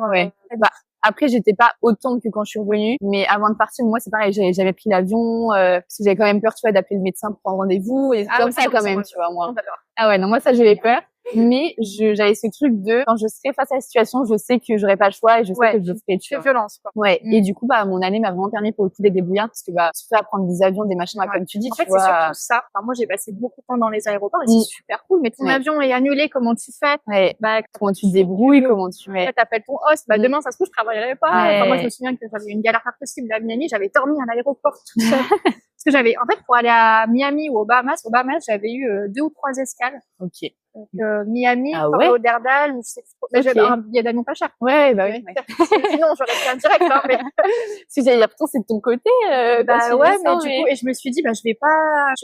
après, j'étais pas autant que quand je suis revenue, mais avant de partir, moi, c'est pareil, j'avais pris l'avion, parce que j'avais quand même peur, tu vois, d'appeler le médecin pour prendre rendez-vous, et comme ça, quand même, tu vois, moi. Ah ouais, non, moi, ça, j'avais peur. Mais j'avais ce truc de, quand je serai face à la situation, je sais que j'aurai pas le choix et je sais que je ferai, tu vois. Violence, quoi. Ouais. Et du coup, mon année m'a vraiment permis pour le coup d'être débrouillarde parce que, se faire apprendre des avions, des machins, comme tu dis, en fait, c'est surtout ça. Enfin, moi, j'ai passé beaucoup de temps dans les aéroports et c'est super cool, mais ton avion est annulé, comment tu fais? Comment tu te débrouilles, comment tu mets. T'appelles ton host, demain, ça se trouve, je travaillerai pas. Enfin, moi, je me souviens que j'avais une galère pas possible à Miami, j'avais dormi à l'aéroport toute seule. Parce que j'avais, en fait, pour aller à Miami ou aux Bahamas, j'avais eu 2 ou 3 escales. Ok. Donc, Miami, Fort Lauderdale, je sais plus. Mais j'avais un billet d'avion pas cher. Ouais, bah oui. Sinon, j'aurais fait un direct, hein, mais. Si j'allais dire, pourtant, c'est de ton côté, ouais, mais du coup, et je me suis dit, je vais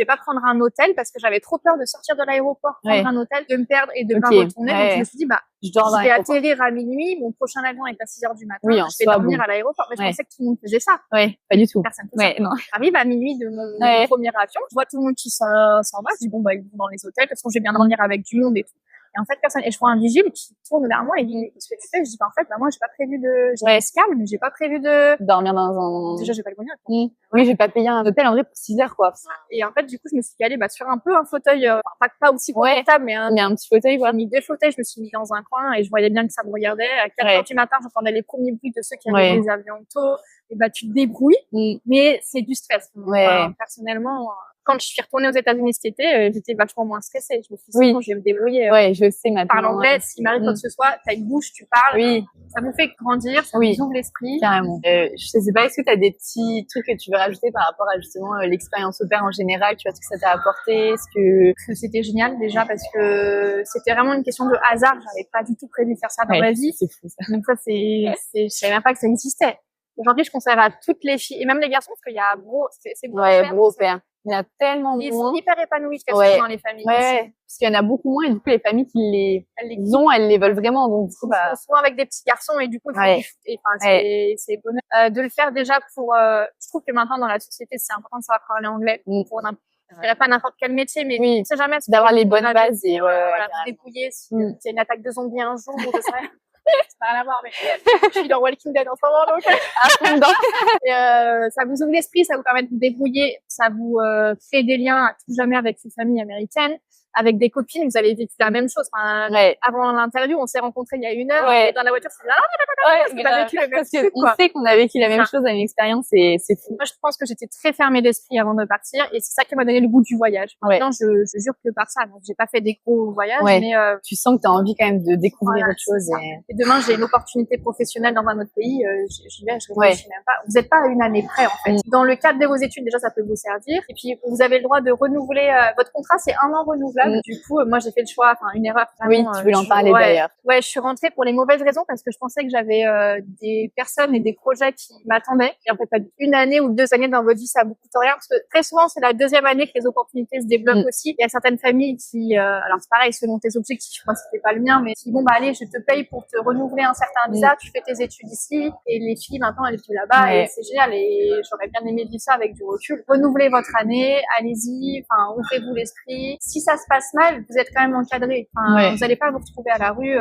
pas prendre un hôtel parce que j'avais trop peur de sortir de l'aéroport, prendre un hôtel, de me perdre et de pas retourner. Donc, je me suis dit, je vais atterrir à minuit, mon prochain avion est à 6h du matin, je vais dormir à l'aéroport. Mais je pensais que tout le monde faisait ça. Ouais, pas du tout. Personne faisait ça. Non. J'arrive à minuit de mon premier avion, je vois tout le monde qui s'en va, je dis, ils vont dans les hôtels, parce que je vais bien dormir avec du monde et tout. Et en fait, personne. Et je vois un vigile qui tourne vers moi et dit, qu'est-ce que tu fais? Je dis, en fait, moi, j'ai pas prévu j'ai escale, mais j'ai pas prévu de dormir dans un... Déjà, j'ai pas le moyen. Oui, j'ai pas payé un hôtel, en vrai, pour 6 heures, quoi. Et en fait, du coup, je me suis calée, sur un peu un fauteuil, pas aussi confortable, mais un petit fauteuil, J'ai mis 2 fauteuils, je me suis mis dans un coin et je voyais bien que ça me regardait. À 4h du matin, j'entendais les premiers bruits de ceux qui avaient des avions tôt. et bah tu te débrouilles, mais c'est du stress. Ouais. Enfin, personnellement, quand je suis retournée aux États-Unis cet été, j'étais vachement moins stressée. Je me suis dit, bon, je vais me débrouiller. Ouais, je sais maintenant. Parle anglais, s'il m'arrive quoi que ce soit, t'as une bouche, tu parles. Oui. Ça vous fait grandir, ça vous ouvre l'esprit. Carrément. Je sais pas, est-ce que tu as des petits trucs que tu veux rajouter par rapport à justement l'expérience au pair en général, tu vois, ce que ça t'a apporté, que c'était génial déjà parce que c'était vraiment une question de hasard, j'avais pas du tout prévu de faire ça dans ma vie. C'est fou ça. Donc ça je savais même pas que ça existait. Aujourd'hui, je conseille à toutes les filles et même les garçons parce qu'il y a c'est bro au pair. Il y en a tellement moins. Ils sont hyper épanouis dans les familles. Ouais, parce qu'il y en a beaucoup moins et du coup les familles qui elles les veulent vraiment, donc du coup souvent avec des petits garçons et du coup c'est bonheur de le faire déjà pour je trouve que maintenant dans la société c'est important de savoir parler anglais pour je dirais pas n'importe quel métier, mais on sait jamais d'avoir les bonnes bases et débrouiller si c'est une attaque de zombies un jour ou ça n'a rien à voir, mais je suis dans Walking Dead en ce moment, donc ça vous ouvre l'esprit, ça vous permet de vous débrouiller, ça vous fait des liens à tout jamais avec une famille américaine, avec des copines, vous avez vécu la même chose. Enfin, avant l'interview, on s'est rencontrés il y a 1 heure, et dans la voiture, c'est on sait qu'on a vécu la même chose à une expérience et c'est fou. Moi, je pense que j'étais très fermée d'esprit avant de partir et c'est ça qui m'a donné le goût du voyage. Maintenant, je jure que par ça. Donc, j'ai pas fait des gros voyages, mais tu sens que tu as envie quand même de découvrir autre chose. Et demain, j'ai une opportunité professionnelle dans un autre pays, j'y vais, je réfléchis même pas. Vous n'êtes pas à 1 année près, en fait. Dans le cadre de vos études, déjà, ça peut vous servir. Et puis, vous avez le droit de renouveler, votre contrat, c'est 1 an renouvelable. Du coup, moi, j'ai fait le choix, une erreur. Vraiment, tu voulais en parler d'ailleurs. Ouais, je suis rentrée pour les mauvaises raisons parce que je pensais que j'avais des personnes et des projets qui m'attendaient. Et en fait, 1 année ou 2 années dans votre vie, ça vous coûte rien parce que très souvent, c'est la 2e année que les opportunités se développent aussi. Il y a certaines familles qui, alors c'est pareil, selon tes objectifs, moi, c'était pas le mien, mais qui, bon, bah, allez, je te paye pour te renouveler un certain visa, tu fais tes études ici et les filles, maintenant, elles vivent là-bas et c'est génial et j'aurais bien aimé vivre ça avec du recul. Renouvelez votre année, allez-y, ouvrez-vous l'esprit. Si ça se passe mal, vous êtes quand même encadré. Vous allez pas vous retrouver à la rue.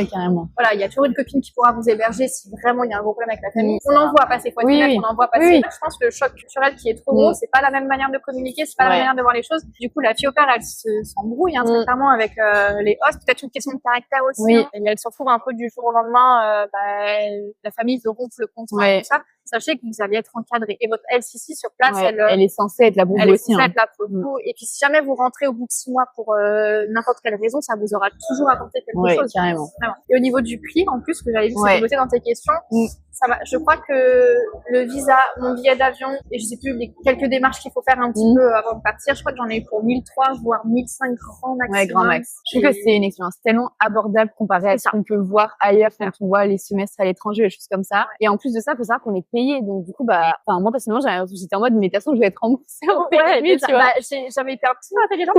Carrément. Voilà, il y a toujours une copine qui pourra vous héberger si vraiment il y a un gros problème avec la famille. On en voit passer, on en voit passer. Je pense que le choc culturel qui est trop gros, c'est pas la même manière de communiquer, c'est pas la même manière de voir les choses. Du coup, la fille au père, elle s'embrouille très clairement avec les hosts. Peut-être une question de caractère aussi. Et elle se retrouve un peu du jour au lendemain, la famille se rompt le contrat, tout ça. Sachez que vous allez être encadré. Et votre LCC sur place, elle est censée être là pour vous aussi. Elle est censée être là pour vous. Et puis, si jamais vous rentrez au bout de 6 mois pour n'importe quelle raison, ça vous aura toujours apporté quelque chose. Carrément. Et au niveau du prix, en plus, que j'avais vu c'était noté dans tes questions, ça va. Je crois que le visa, mon billet d'avion, et je sais plus, les quelques démarches qu'il faut faire un petit peu avant de partir, je crois que j'en ai eu pour 1 300, voire 1 500 grand maximum. Ouais, grand max. Je trouve que c'est une expérience tellement abordable comparée à ce qu'on peut voir ailleurs quand on voit les semestres à l'étranger, les choses comme ça. Et en plus de ça, faut savoir qu'on est payé. Donc, du coup, moi, personnellement, j'étais en mode, mais de toute façon, je vais être remboursée au PMI, tu vois. J'avais été un petit peu intelligente,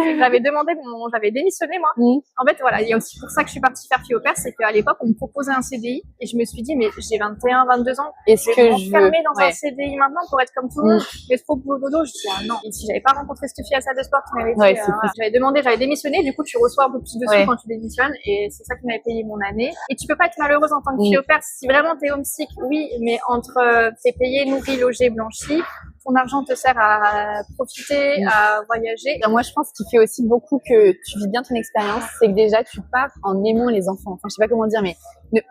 j'avais démissionné, moi. En fait, voilà, il y a aussi pour ça que je suis partie faire fille au père, c'est qu'à l'époque, on me proposait un CDI et je me suis dit, mais j'ai 21, 22 ans. Est-ce que je veux dans un CDI maintenant pour être comme tout le monde? Mais trop boulot dodo, je dis, non. Et si j'avais pas rencontré cette fille à la salle de sport qui m'avait dit, j'avais démissionné, du coup, tu reçois un peu plus de sous quand tu démissionnes et c'est ça qui m'avait payé mon année. Et tu peux pas être malheureuse en tant que fille au père si vraiment t'es homesick, oui, mais entre t'es payé, nourri, logé, blanchi, ton argent te sert à profiter, à voyager. Moi, je pense qu'il fait aussi beaucoup que tu vis bien ton expérience, c'est que déjà, tu pars en aimant les enfants. Enfin, je sais pas comment dire, mais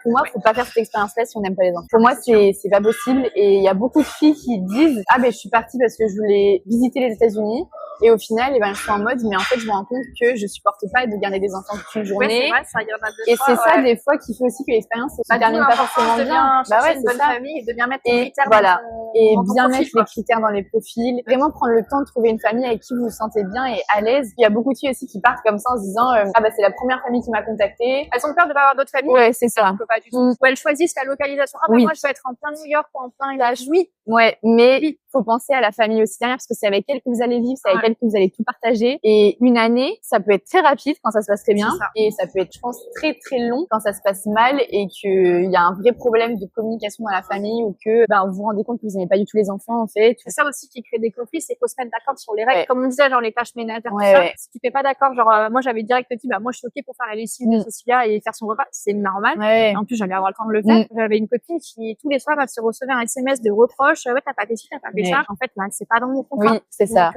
pour moi, faut pas faire cette expérience-là si on n'aime pas les enfants. Pour moi, c'est pas possible. Et il y a beaucoup de filles qui disent, je suis partie parce que je voulais visiter les États-Unis. Et au final, je suis en mode, mais en fait, je me rends compte que je supporte pas de garder des enfants toute une journée. C'est vrai, ça, y en a et c'est ça, des fois, qui fait aussi que l'expérience se termine pas forcément bien. C'est une bonne famille et de bien mettre les critères et bien mettre les critères dans les profils. Vraiment prendre le temps de trouver une famille avec qui vous vous sentez bien et à l'aise. Il y a beaucoup de filles aussi qui partent comme ça en se disant, c'est la première famille qui m'a contactée. Elles ont peur de pas avoir d'autres familles. Ouais, c'est ça. Pas du tout. Ou elles choisissent la localisation. Moi, je veux être en plein New York ou en plein village. Oui. Ouais, mais faut penser à la famille aussi derrière parce que c'est avec elle que vous allez vivre, c'est avec elle que vous allez tout partager. Et 1 année, ça peut être très rapide quand ça se passe très bien et ça peut être, je pense, très très long quand ça se passe mal et qu'il y a un vrai problème de communication dans la famille ou que vous vous rendez compte que vous n'aimez pas du tout les enfants en fait. C'est ça aussi qui crée des conflits, c'est qu'il faut se mettre d'accord sur les règles. Comme on disait, genre les tâches ménagères, tout ça. Si tu fais pas d'accord, moi j'avais direct dit, moi je suis ok pour faire la lessive de Cecilia et faire son repas, c'est normal. Et en plus, j'allais avoir le temps de le faire. J'avais une copine qui tous les soirs elle se recevait un SMS de reproches, t'as pas fait ci, t'as pas fait ça. En fait, là, c'est pas dans mon contrat. Oui, c'est ça.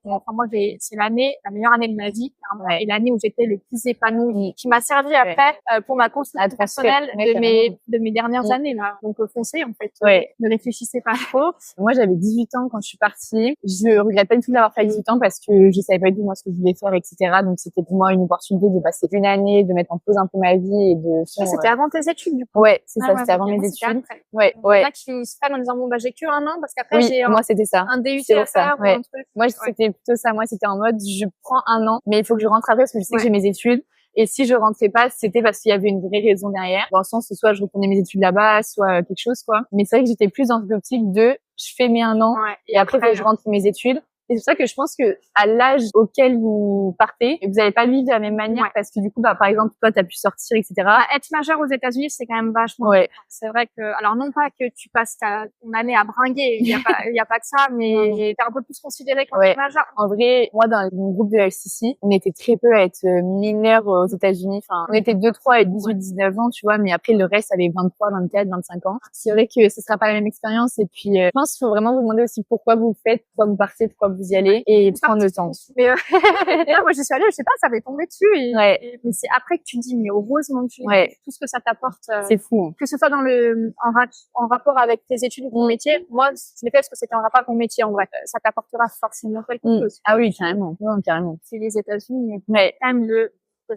Moi, c'est la meilleure année de ma vie, et l'année où j'étais le plus épanouie, qui m'a servi après pour ma construction personnelle de mes dernières années là. Donc foncez en fait, ne réfléchissez pas. trop. Moi, j'avais 18 ans quand je suis partie. Je regrette pas du tout d'avoir fait à 18 ans parce que je savais pas du tout moi ce que je voulais faire, etc. Donc, c'était pour moi une opportunité de passer une année, de mettre en pause un peu ma vie et de faire... C'était avant tes études, du coup. Ouais, c'est ça, ouais, c'était avant mes moi, études. après. Ouais, Il y en a qui se prennent en disant, bon, bah, j'ai que un an parce qu'après, j'ai moi, c'était ça. un DUT C'est à pour ça, faire ou ouais. un truc. Moi, c'était plutôt ça. Moi, c'était en mode, je prends un an, mais il faut que je rentre après parce que je sais que j'ai mes études. Et si je rentrais pas, c'était parce qu'il y avait une vraie raison derrière. Dans le sens où soit je reprenais mes études là-bas, soit quelque chose, quoi. Mais c'est vrai que j'étais plus dans l'optique de, je fais mes un an, et après, faut que je rentre mes études. Et c'est pour ça que je pense que à l'âge auquel vous partez, vous n'allez pas le vivre de la même manière parce que du coup, bah, par exemple, toi, t'as pu sortir, etc. Bah, être majeur aux États-Unis, c'est quand même vachement. C'est vrai que, alors non pas que tu passes ton année à bringuer, il y a pas que ça, mais t'es un peu plus considéré quand t'es majeur. En vrai, moi, dans mon groupe de FCC, on était très peu à être mineurs aux États-Unis. Enfin, on était 2-3 à 18-19 ans, tu vois, mais après, le reste avait 23, 24, 25 ans. C'est vrai que ce sera pas la même expérience. Et puis, je pense qu'il faut vraiment vous demander aussi pourquoi vous le faites, pourquoi vous partez, pourquoi vous y allez et prendre le temps. Mais d'ailleurs, moi, je suis allée, je sais pas, ça m'est tombé dessus. Mais c'est après que tu te dis, mais heureusement que tu tout ce que ça t'apporte. C'est fou. Que ce soit dans en rapport avec tes études ou ton métier. Moi, je l'ai fait parce que c'était en rapport avec mon métier, en vrai. Ça t'apportera forcément quelque chose. Ah oui, carrément. Non, carrément. C'est les États-Unis. Quand même le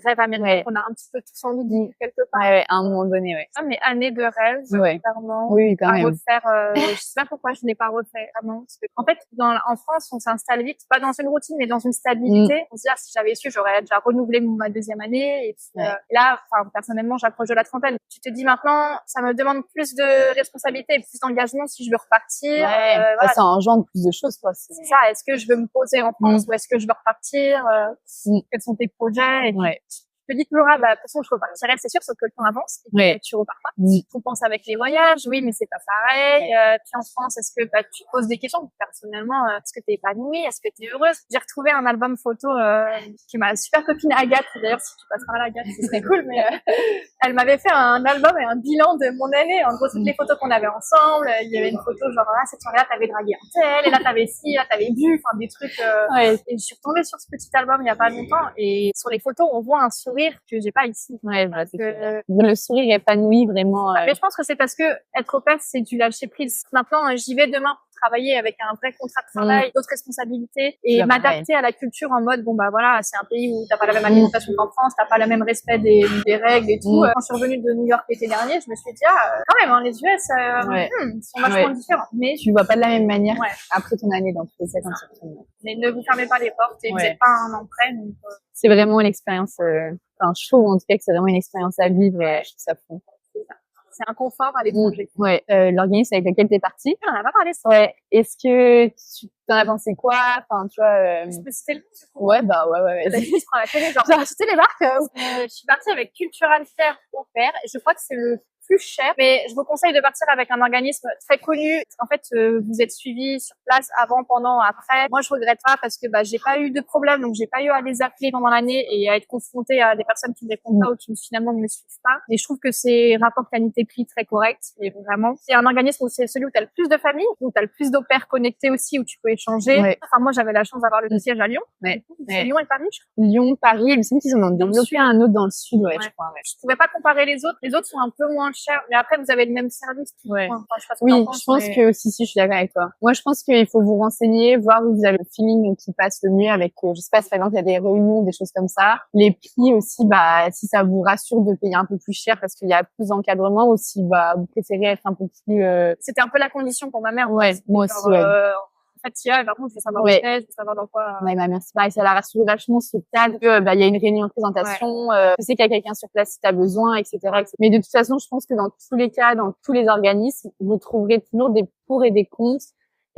rêve américain qu'on a un petit peu tous envie de vivre quelque part. À un moment donné, Ah, mais année de rêve, clairement. Oui, quand même. Refaire, je sais pas pourquoi je l'ai pas refait, vraiment. Parce que, en fait, en France, on s'installe vite, pas dans une routine, mais dans une stabilité. On se dit, ah, si j'avais su, j'aurais déjà renouvelé ma deuxième année. Et puis, là, enfin, personnellement, j'approche de la trentaine. Tu te dis maintenant, ça me demande plus de responsabilité et plus d'engagement si je veux repartir. Voilà. Ça engendre plus de choses, quoi. C'est ça. Est-ce que je veux me poser en France ou est-ce que je veux repartir? Quels sont tes projets? Et puis, tu te dis toujours, ah, bah, de toute façon, je repartirai, c'est sûr, sauf que le temps avance et que tu repars pas. On pense avec les voyages, oui, mais c'est pas pareil. Puis en France, est-ce que, bah, tu te poses des questions? Personnellement, est-ce que t'es épanouie? Est-ce que t'es heureuse? J'ai retrouvé un album photo, que ma super copine Agathe, d'ailleurs, si tu passes par là, Agathe, ce serait cool, mais, elle m'avait fait un album et un bilan de mon année. En gros, toutes les photos qu'on avait ensemble. Il y avait une photo genre, ah, cette soirée-là, t'avais dragué un tel, et là, t'avais ci, là, t'avais bu, enfin, des trucs, et je suis retombée sur ce petit album il y a pas longtemps, et sur les photos, on voit un sourire que j'ai pas ici. Voilà, le sourire épanoui, vraiment. Mais je pense que c'est parce que être au PES, c'est du lâcher prise. Maintenant, j'y vais demain pour travailler avec un vrai contrat de travail, d'autres responsabilités, et m'adapter à la culture en mode, bon, bah voilà, c'est un pays où t'as pas la même alimentation qu'en France, t'as pas le même respect des règles et tout. Quand je suis revenue de New York l'été dernier, je me suis dit, ah, quand même, hein, les US, sont vachement différents. Mais tu vois pas de la même manière après ton année dans tous les cas. Mais ne vous fermez pas les portes et vous n'êtes pas un emprunt. Donc, c'est vraiment une expérience, enfin, je trouve en tout cas que c'est vraiment une expérience à vivre et je trouve ça fou. C'est un confort à l'étranger. L'organisme avec lequel t'es partie. On en a pas parlé ça. Est-ce que tu t'en as pensé quoi? Enfin, tu vois, c'était le coup. Ouais. Je prends la télé, genre, j'ai acheté les marques. Je suis partie avec Cultural Fair pour faire. Et je crois que c'est le plus cher, mais je vous conseille de partir avec un organisme très connu. En fait, vous êtes suivi sur place avant, pendant, après. Moi, je regrette pas parce que bah j'ai pas eu de problème, donc j'ai pas eu à les appeler pendant l'année et à être confrontée à des personnes qui me répondent pas ou qui finalement ne me suivent pas. Et je trouve que c'est rapport qualité-prix très correct. Et vraiment, c'est un organisme où c'est celui où t'as le plus de familles, où t'as le plus d'opères connectés aussi, où tu peux échanger. Enfin, moi, j'avais la chance d'avoir le siège à Lyon. C'est Lyon et Paris. Lyon, Paris, il me semble qu'ils en ont développé un autre dans le sud, je crois. Je pouvais pas comparer les autres. Les autres sont un peu moins chers, mais après, vous avez le même service. Enfin, je pense que si, je suis d'accord avec toi. Moi, je pense qu'il faut vous renseigner, voir où vous avez le feeling qui passe le mieux avec, je sais pas, si par exemple, il y a des réunions, des choses comme ça. Les prix aussi, bah, si ça vous rassure de payer un peu plus cher parce qu'il y a plus d'encadrement aussi, bah, vous préférez être un peu plus, C'était un peu la condition pour ma mère. Moi aussi, En fait, par contre, je veux savoir où c'est, je veux savoir dans quoi. Ma mère, c'est pareil, ça la rassure vachement ce cadre que, bah, il y a une réunion de présentation, je sais qu'il y a quelqu'un sur place si t'as besoin, etc., etc. Mais de toute façon, je pense que dans tous les cas, dans tous les organismes, vous trouverez toujours des pour et des contre.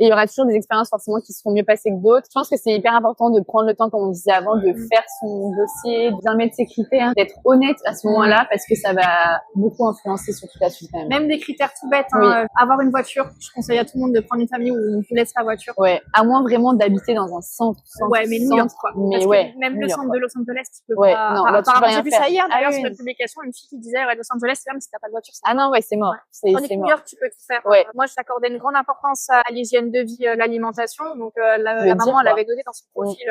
Et il y aura toujours des expériences forcément qui seront mieux passées que d'autres. Je pense que c'est hyper important de prendre le temps, comme on disait avant, de faire son dossier, de bien mettre ses critères, d'être honnête à ce moment-là, parce que ça va beaucoup influencer sur toute la suite quand même. Même des critères tout bêtes, avoir une voiture. Je conseille à tout le monde de prendre une famille où on vous laisse la voiture. À moins vraiment d'habiter dans un centre. Mais New York, quoi. Mais parce que même le centre de Los Angeles, tu peux pas. Non, apparemment, j'ai vu ça hier, d'ailleurs, sur une publication, une fille qui disait, Los Angeles, c'est même si t'as pas de voiture. Ah non, c'est mort. Tandis que New York, tu peux tout faire. Moi, je t'accordais une grande importance à l'hygiène hygiène de vie, l'alimentation. Donc la maman, elle avait donné dans son profil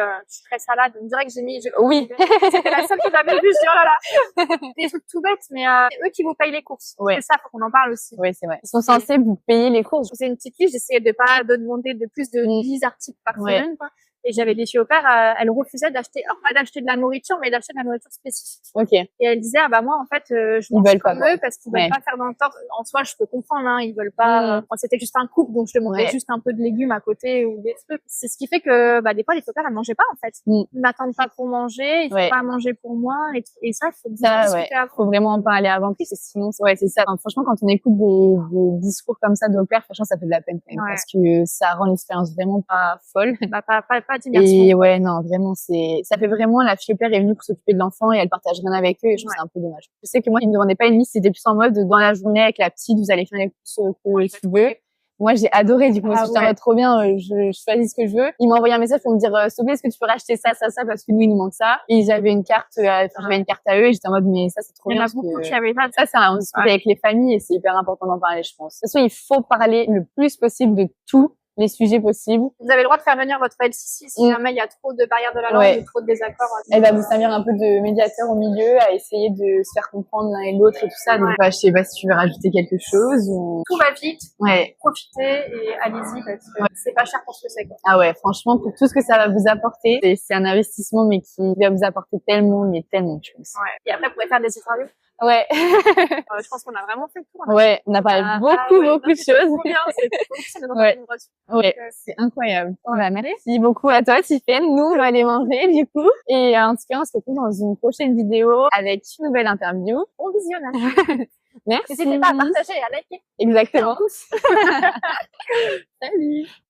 très salade. On dirait que j'ai mis. Oui. C'était la seule qui l'avait vu. Je dis oh là là. Des trucs tout bêtes, mais c'est eux qui vous payent les courses. Ouais. C'est ça, faut qu'on en parle aussi. Oui, c'est vrai. Ils sont censés vous payer les courses. Je faisais une petite liste, j'essayais de pas de demander de plus de 10 articles par semaine, quoi. Et j'avais des filles au père, elles refusaient d'acheter, alors pas d'acheter de la nourriture, mais d'acheter de la nourriture spécifique. Ok. Et elles disaient, ah bah moi, en fait, je mange comme eux parce qu'ils veulent pas faire dans le tort. En soi, je peux comprendre, hein, ils veulent pas, moi, c'était juste un couple, donc je demandais juste un peu de légumes à côté ou des trucs. C'est ce qui fait que, bah, des fois, les filles au père, elles mangeaient pas, en fait. Ils m'attendent pas pour manger, ils font pas à manger pour moi, et ça, faut discuter avant. Faut vraiment en parler avant, parce que sinon, c'est ça. Enfin, franchement, quand on écoute des discours comme ça d'au père, franchement, ça fait de la peine, quand même, parce que ça rend l'expérience vraiment pas folle. Bah, pas d'immersion. Et ouais, non, vraiment, ça fait vraiment, la fille au père est venue pour s'occuper de l'enfant et elle partage rien avec eux, et je trouve que c'est un peu dommage. Je sais que moi, ils me demandaient pas une liste, c'était plus en mode, dans la journée, avec la petite, vous allez faire les courses que tu veux. Moi, j'ai adoré, du coup, j'étais trop bien, je choisis ce que je veux. Ils m'ont envoyé un message pour me dire, s'il te plaît, est-ce que tu peux racheter ça, parce que nous, il nous manque ça. Et j'avais une carte, j'avais une carte à eux, et j'étais en mode, mais ça, c'est trop bien. Il y en a beaucoup qui avaient pas. Ça, on discute avec les familles, et c'est hyper important d'en parler, je pense. De toute façon, il faut parler le plus possible de tout. Les sujets possibles. Vous avez le droit de faire venir votre LCC si jamais il y a trop de barrières de la langue ou trop de désaccords. Elle va vous servir un peu de médiateur au milieu, à essayer de se faire comprendre l'un et l'autre et tout ça. Donc, je sais pas si tu veux rajouter quelque chose ou... Tout va vite. Profitez et allez-y parce que c'est pas cher pour ce que c'est, quoi. Ah ouais, franchement, pour tout ce que ça va vous apporter, c'est un investissement, mais qui va vous apporter tellement, je pense. Et après, vous pourrez faire des interviews. Ouais. Je pense qu'on a vraiment fait le tour. Ouais, on a parlé beaucoup de choses. C'est trop bien, c'est incroyable. Bah, merci beaucoup à toi, Tiffaine. Nous, on va aller manger, du coup. Et en tout cas, on se retrouve dans une prochaine vidéo avec une nouvelle interview. Bon visionnage. Merci. N'hésitez pas à partager et à liker. Exactement.